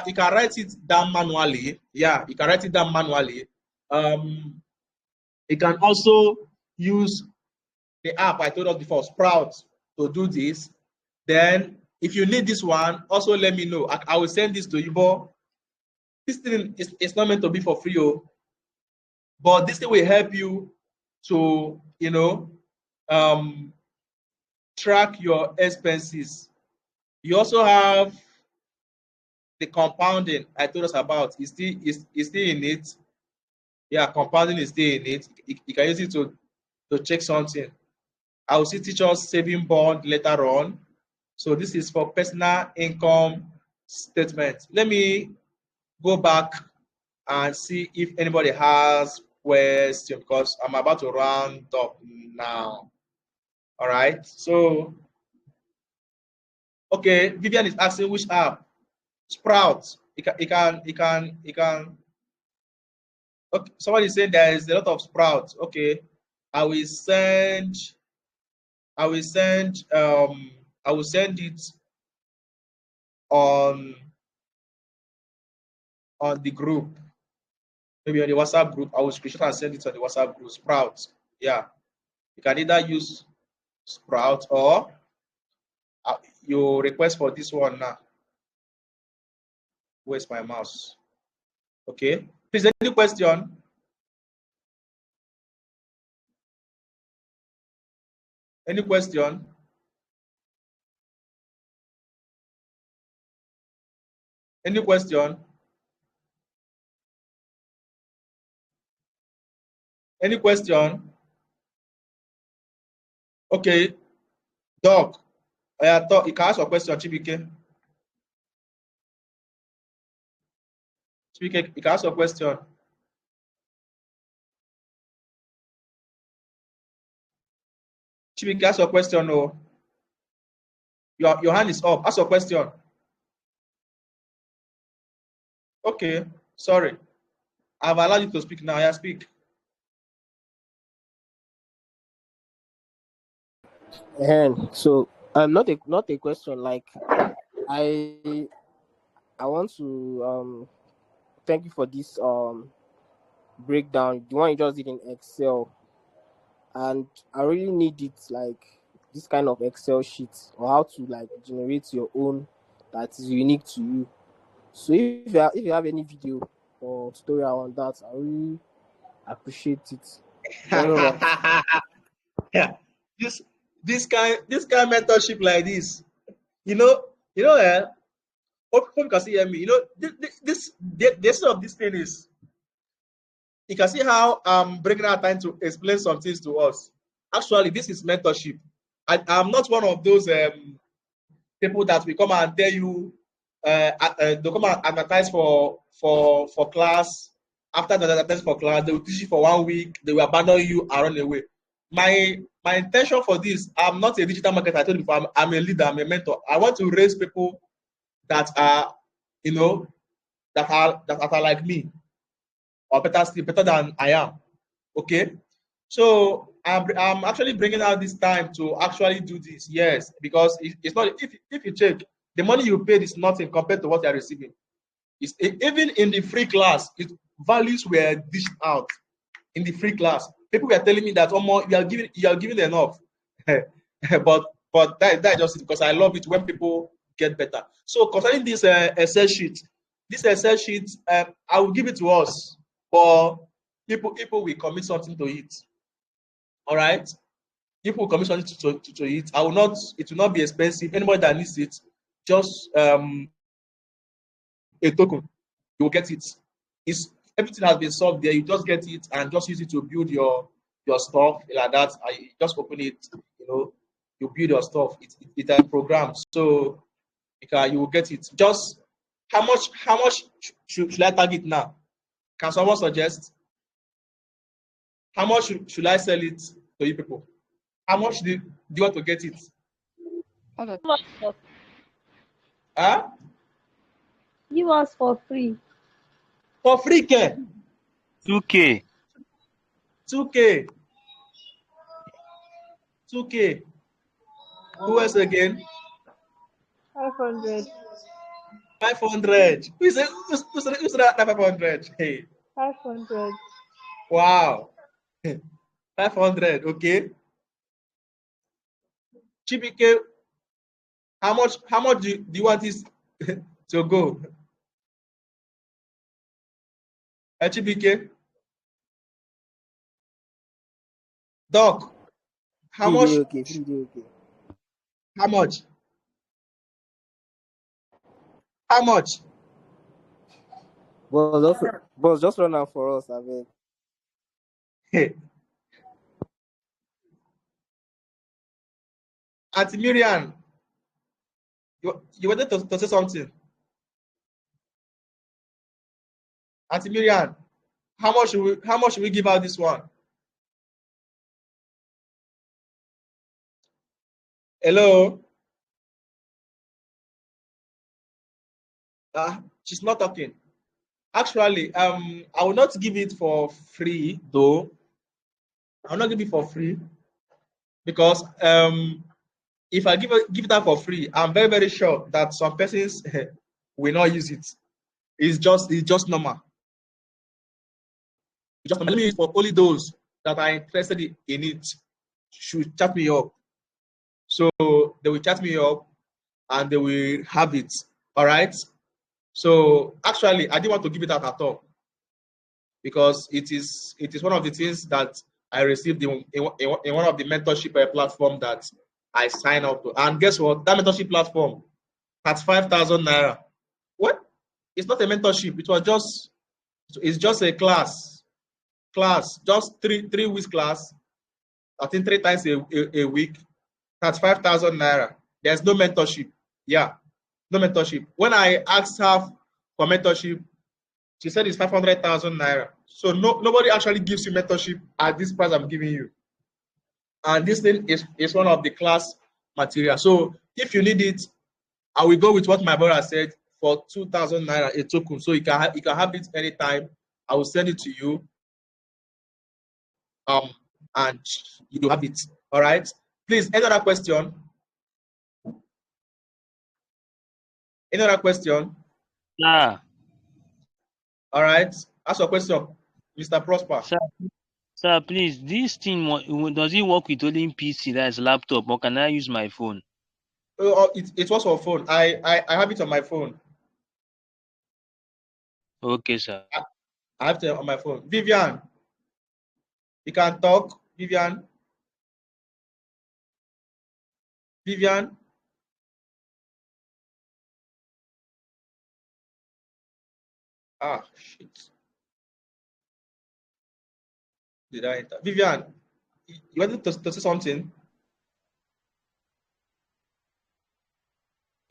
you can write it down manually. Yeah, you can write it down manually. You can also use the app I told us before, Sprout, to do this. Then if you need this one, also let me know. I will send this to you. But this thing is not meant to be for free, but this thing will help you to, you know, track your expenses. You also have the compounding I told us about. Is still in it. Yeah, compounding is still in it. You can use it to check something. I will see teach us saving bond later on. So this is for personal income statement. Let me go back and see if anybody has questions, because I'm about to round up now. All right. So, okay, Vivian is asking which app. Sprout. It can. Okay, somebody is saying there is a lot of Sprouts. Okay, I will send it on the group, maybe on the WhatsApp group. I will screenshot and send it to the WhatsApp group. Sprouts. Yeah, you can either use Sprout or you request for this one now. Where's my mouse? Okay, please, any question? Any question? Any question? Any question? Okay, Doc, you can ask a question, Chibike. Chibike, you can ask a question. Chibike, ask your question. No. Your hand is up. Ask your question. Okay, sorry. I've allowed you to speak now. Yeah, speak. So not a question. Like I want to thank you for this breakdown. The one you just did in Excel, and I really need it, like this kind of Excel sheet, or how to like generate your own that is unique to you. So if you have any video or story around that, I really appreciate it very much. Yeah, this kind mentorship like this, you know, hope you can see hear me. You know, this of this thing is, you can see how I'm bringing our time to explain some things to us. Actually, this is mentorship. I'm not one of those people that will come and tell you, they come and advertise for class. After the advertise for class, they will teach you for 1 week. They will abandon you and run away. My intention for this, I'm not a digital marketer. I told you before, I'm a leader. I'm a mentor. I want to raise people that are, you know, that are like me, or better than I am. Okay, so I'm actually bringing out this time to actually do this. Yes, because it's not, if you check, the money you paid is nothing compared to what you are receiving. Even in the free class, values were dished out in the free class. People were telling me that, oh, more, you are giving enough. but that just because I love it when people get better. So concerning this Excel sheet, I will give it to us for people will commit something to it. All right, people will commit something to it. It will not be expensive. Anybody that needs it, just a token, you will get it. It's everything has been solved there. You just get it and just use it to build your stuff like that. I just open it, you build your stuff. It's a program, so you will get it. Just how much should I target now? Can someone suggest? How much should I sell it to you people? How much do you want to get it? Huh? Give us for free. For free care. 2K. 2K. 2K. Who else again? 500. 500. Who's that 500? Hey. 500. Wow. 500. Okay. Chibike, how much do you want this to go? Chibike. Doc, how much? Okay. How much? How much? Boss, just run out for us, I mean. Hey. Auntie Miriam, you wanted to say something? Auntie Miriam, how much should we give out this one? Hello? She's not talking. Actually, I will not give it for free though. I will not give it for free because if I give it out for free, I'm very, very sure that some persons will not use it. It's just normal. It's just normal. For only those that are interested in it should chat me up. So they will chat me up and they will have it. All right. So actually, I didn't want to give it out at all because it is one of the things that I received in one of the mentorship platform that I signed up to. And guess what? That mentorship platform, that's 5,000 naira. What? It's not a mentorship. It's just a class, just three weeks class. I think 3 times a week. That's 5,000 naira. There's no mentorship. Yeah, no mentorship. When I asked her for mentorship, she said it's 500,000 naira. So nobody actually gives you mentorship at this price I'm giving you. And this thing is one of the class material. So if you need it, I will go with what my brother said for 2,000 naira a token. So you can have it anytime. I will send it to you. And you have it. All right. Please, any other question? Any other question? Yeah. All right. Ask your question, Mr. Prosper. Sir, please, this thing, does it work with only PC, that's laptop, or can I use my phone? It was on phone. I have it on my phone. Okay, sir. I have it on my phone. Vivian, you can talk. Vivian. Vivian. Ah, shit. Did I enter? Vivian, you wanted to say something?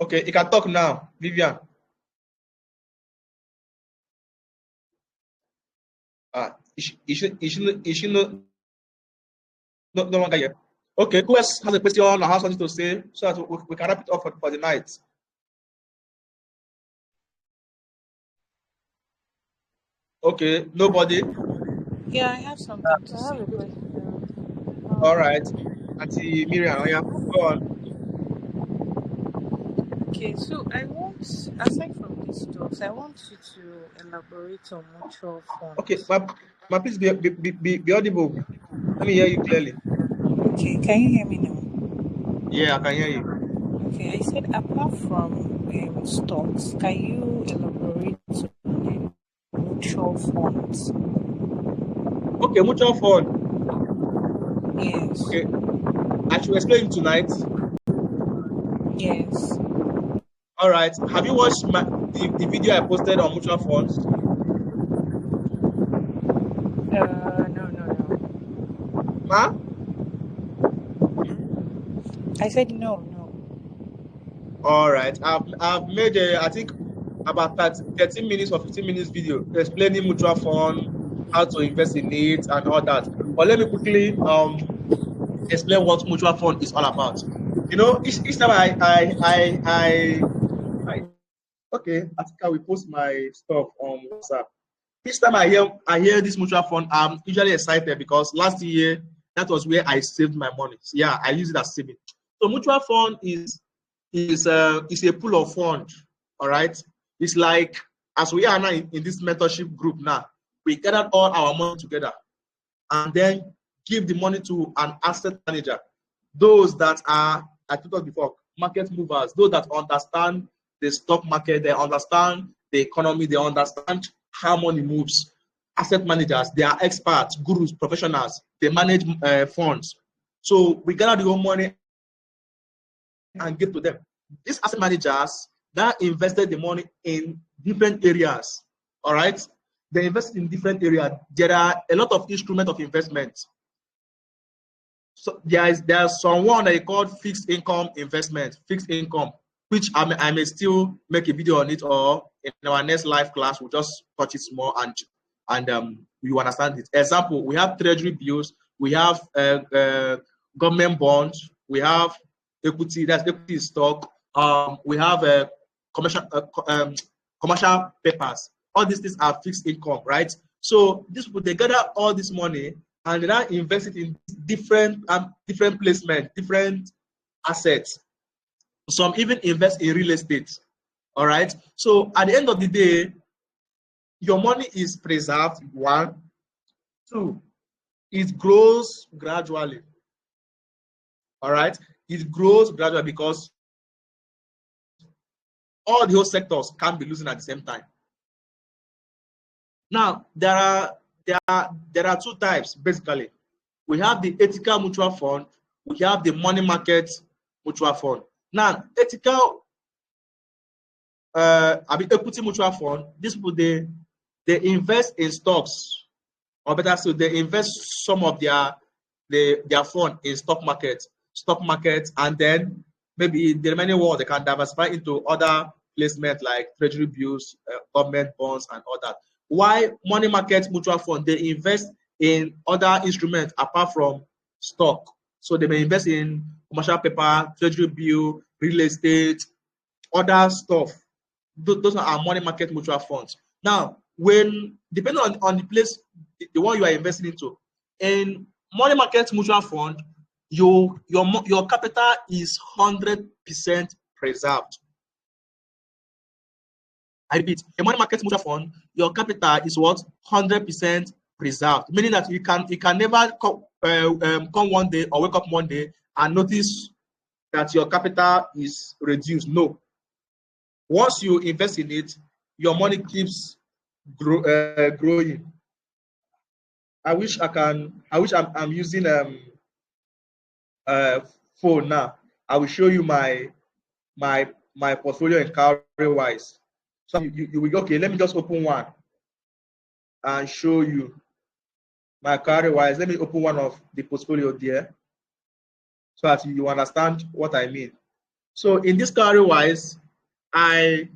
Okay, you can talk now, Vivian. Is she no longer here? Okay, who else has a question or has something to say so that we can wrap it up for the night? Okay, nobody? Yeah, I have something to say. All right. Auntie Miriam, go on. Okay, so I want, aside from these talks, I want you to elaborate on mutual funds. Okay, but please be audible. Let me hear you clearly. Okay, can you hear me now? Yeah, I can hear you. Okay, I said apart from stocks, can you elaborate on mutual funds? Okay, mutual fund. Yes. Okay, I should explain tonight. Yes. All right. Have you watched the video I posted on mutual funds? No. Huh? I said no. All right. I've made I think about 13 minutes or 15 minutes video explaining mutual fund, how to invest in it, and all that. But let me quickly explain what mutual fund is all about. You know, each time I okay, I think I will post my stuff on WhatsApp. Each time I hear this mutual fund, I'm usually excited because last year that was where I saved my money. So yeah, I use it as saving. So mutual fund is a pool of fund. All right, it's like as we are now in this mentorship group now, we gathered all our money together and then give the money to an asset manager. Those that are, I told you before, market movers, those that understand the stock market, they understand the economy, they understand how money moves. Asset managers, they are experts, gurus, professionals, they manage funds. So we gather the whole money and give to them. These asset managers that invested the money in different areas. All right, they invest in different areas. There are a lot of instruments of investment. So there's someone that they call fixed income investment, fixed income, which I may still make a video on it, or in our next live class we'll just touch it more and you understand it. Example, we have treasury bills, we have government bonds, we have equity, that's equity stock, we have commercial papers. All these things are fixed income, right? So these people, they gather all this money and they now invest it in different placement, different assets. Some even invest in real estate. All right. So at the end of the day, your money is preserved. 1, 2, it grows gradually. All right. It grows gradually because all the whole sectors can't be losing at the same time. Now there are 2 types basically. We have the ethical mutual fund, we have the money market mutual fund. Now, ethical equity mutual fund, these people they invest in stocks, or better still, they invest some of their fund in stock market, and then maybe the remaining one they can diversify into other placement like treasury bills, government bonds, and all that. Why money market mutual fund, they invest in other instruments apart from stock. So they may invest in commercial paper, treasury bill, real estate, other stuff. Those are our money market mutual funds. Now, when depending on the place, the one you are investing into, in money market mutual fund, your capital is 100% preserved. I repeat, a money market mutual fund, your capital is what? 100% preserved, meaning that you can never come one day or wake up one day and notice that your capital is reduced. No. Once you invest in it, your money keeps growing. I wish I'm using phone now. I will show you my portfolio in Cowrywise. So you will go, okay, let me just open one and show you my Cowrywise. Let me open one of the portfolio there so that you understand what I mean. So in this Cowrywise, I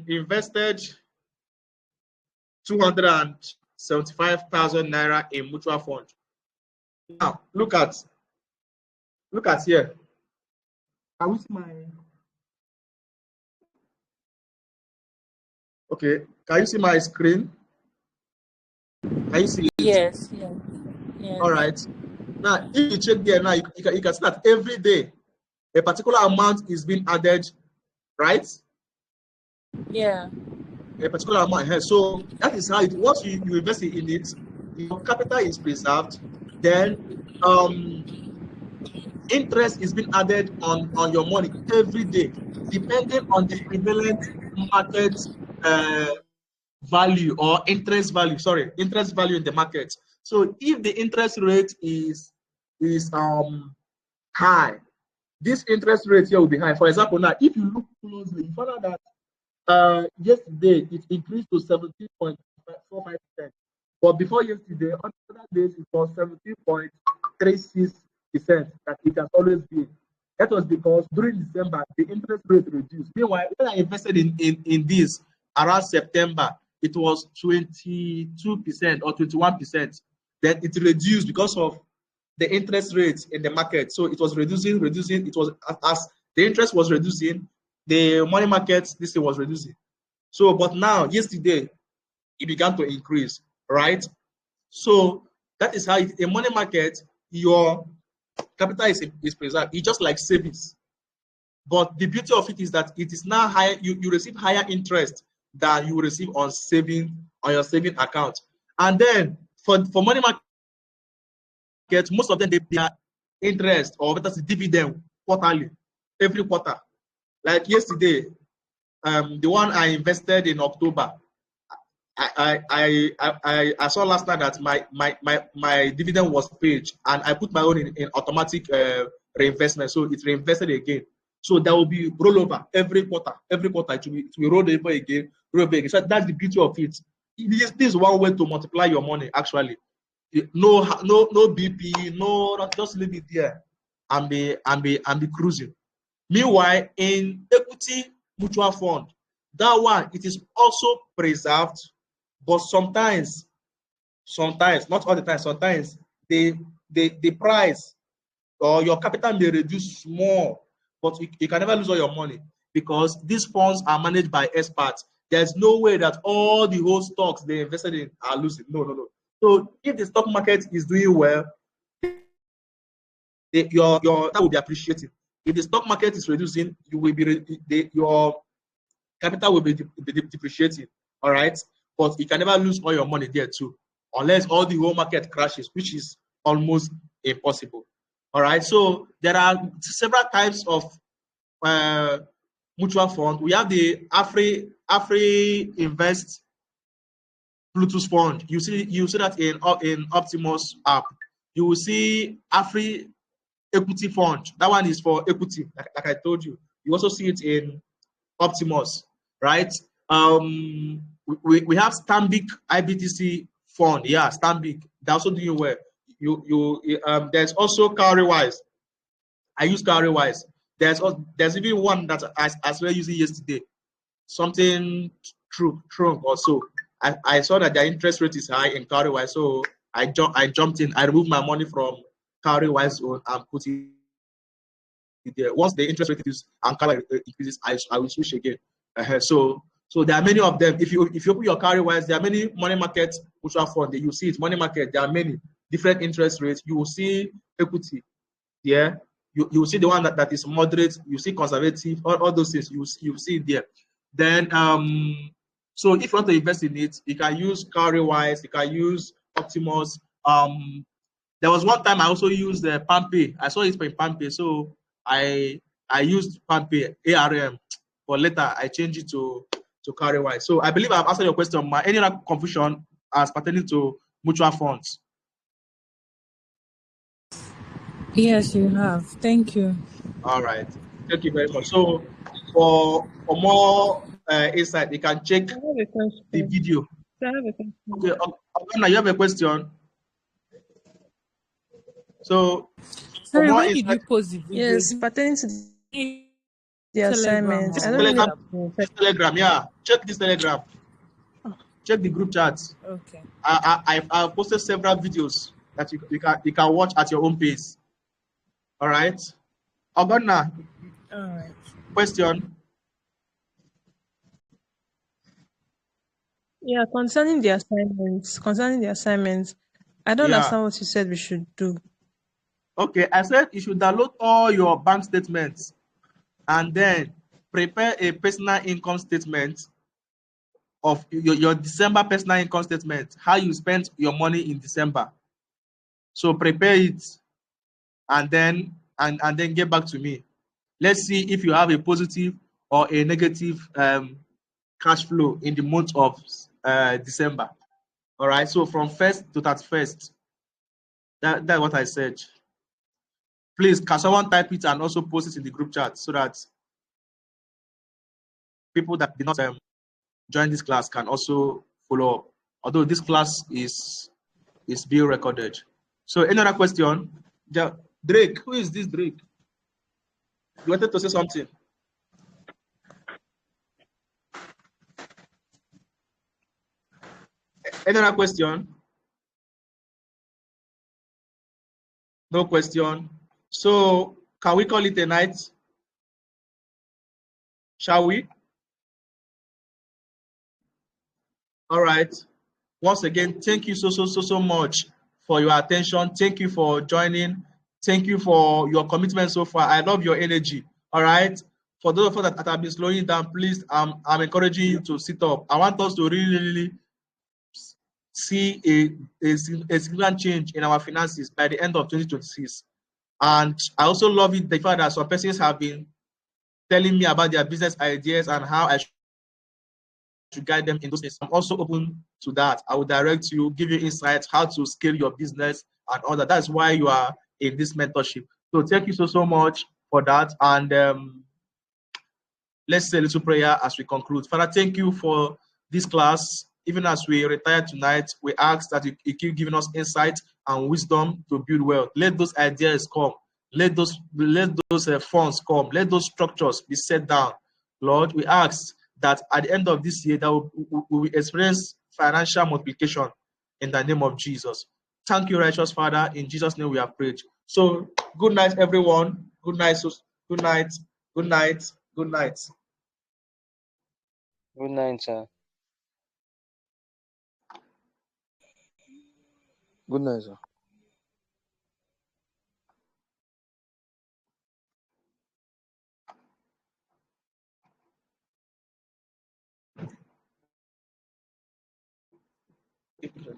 invested 275,000 naira in mutual fund. Now look at here. Can we see my? Okay, can you see my screen? Can you see it? Yes, yes, yes. All right. Now, if you check there now, you can see that every day a particular amount is being added, right? Yeah. A particular amount here. So that is how it. Once you invest in it, your capital is preserved. Then interest is being added on your money every day, depending on the prevalent market value or interest value. Sorry, interest value in the market. So if the interest rate is high, this interest rate here will be high. For example, now if you look closely, you find out that yesterday it increased to 17.45%. But before yesterday, on other days, it was 17.36% that it has always been. That was because during December, the interest rate reduced. Meanwhile, when I invested in this around September, it was 22% or 21%. Then it reduced because of the interest rates in the market. So it was reducing. It was as the interest was reducing, the money market, this thing was reducing. So, but now, yesterday, it began to increase, right? So that is how a money market, your capital is preserved. It's just like savings. But the beauty of it is that it is now higher, you receive higher interest than you will receive on your saving account. And then for money market, most of them they pay interest or better dividend quarterly, every quarter. Like yesterday, the one I invested in October, I saw last night that my dividend was paid, and I put my own in automatic reinvestment, so it's reinvested again. So there will be rollover every quarter. Every quarter it will roll over again, roll over again. So that's the beauty of it. This is one way to multiply your money. Actually, no BP, no, just leave it there and be cruising. Meanwhile, in equity mutual fund, that one it is also preserved, but sometimes, not all the time, sometimes the price or your capital may reduce more, but you can never lose all your money because these funds are managed by experts. There's no way that all the whole stocks they invested in are losing. No. So if the stock market is doing well, your that will be appreciated. If the stock market is reducing, you will be your capital will be depreciating. All right, but you can never lose all your money there too, unless all the whole market crashes, which is almost impossible. All right, so there are several types of mutual fund. We have the Afri Invest Bluetooth fund. You see that in Optimus app. You will see Afri Equity Fund. That one is for equity, like I told you. You also see it in Optimus, right? We have Stanbic IBTC Fund. Yeah, Stanbic. They're also doing well. There's also Cowrywise. I use Cowrywise. There's even one that I started using yesterday. Something Trunk or so. I saw that their interest rate is high in Cowrywise, so I jumped in. I removed my money from carry Wise own and put it there. Once the interest rate is and carry increases, I will switch again. So there are many of them. If you open your carry Wise, there are many money market mutual fund. You see it money market. There are many different interest rates. You will see equity. Yeah, you will see the one that is moderate. You see conservative. All those things you see it there. Then so if you want to invest in it, you can use carry Wise. You can use Optimus. There was one time I also used the PalmPay. I saw it in PalmPay, so I used PalmPay ARM, but later I changed it to CarryWise. So I believe I've answered your question. Any other confusion as pertaining to mutual funds? Yes, you have. Thank you. All right. Thank you very much. So for more insight, you can check the video. I have a question. Okay, Ogana, you have a question? So Sorry, for more where did you insight, post the video? Yes, pertaining to the Telegram. assignment. I don't know. this Telegram, yeah. Check this Telegram. Check the group chats. Okay. I've posted several videos that you can watch at your own pace. All right. Ogana, All right. question. Yeah, concerning the assignments, I don't understand what you said we should do. Okay, I said you should download all your bank statements and then prepare a personal income statement of your December personal income statement, how you spent your money in December. So prepare it and then get back to me. Let's see if you have a positive or a negative cash flow in the month of December. All right, so from 1st to 31st, that's what I said. Please, can someone type it and also post it in the group chat so that people that did not join this class can also follow up. Although this class is being recorded. So any other question? Drake, who is this Drake? You wanted to say something? Any other question? No question. So can we call it a night? Shall we? All right. Once again, thank you so much for your attention. Thank you for joining. Thank you for your commitment so far. I love your energy. All right. For those of us that have been slowing down, please, I'm encouraging you to sit up. I want us to really see a significant change in our finances by the end of 2026. And I also love it, the fact that some persons have been telling me about their business ideas and how I should guide them in those things. I'm also open to that. I will direct you, give you insights, how to scale your business and all that. That's why you are in this mentorship. So thank you so much for that. And let's say a little prayer as we conclude. Father, thank you for this class. Even as we retire tonight, we ask that you keep giving us insight and wisdom to build wealth. Let those ideas come. Let those funds come. Let those structures be set down. Lord, we ask that at the end of this year, that we will experience financial multiplication in the name of Jesus. Thank you, righteous Father. In Jesus' name we have prayed. So good night, everyone. Good night. Good night. Good night. Good night. Good night, sir. Good night, sir. Thank you.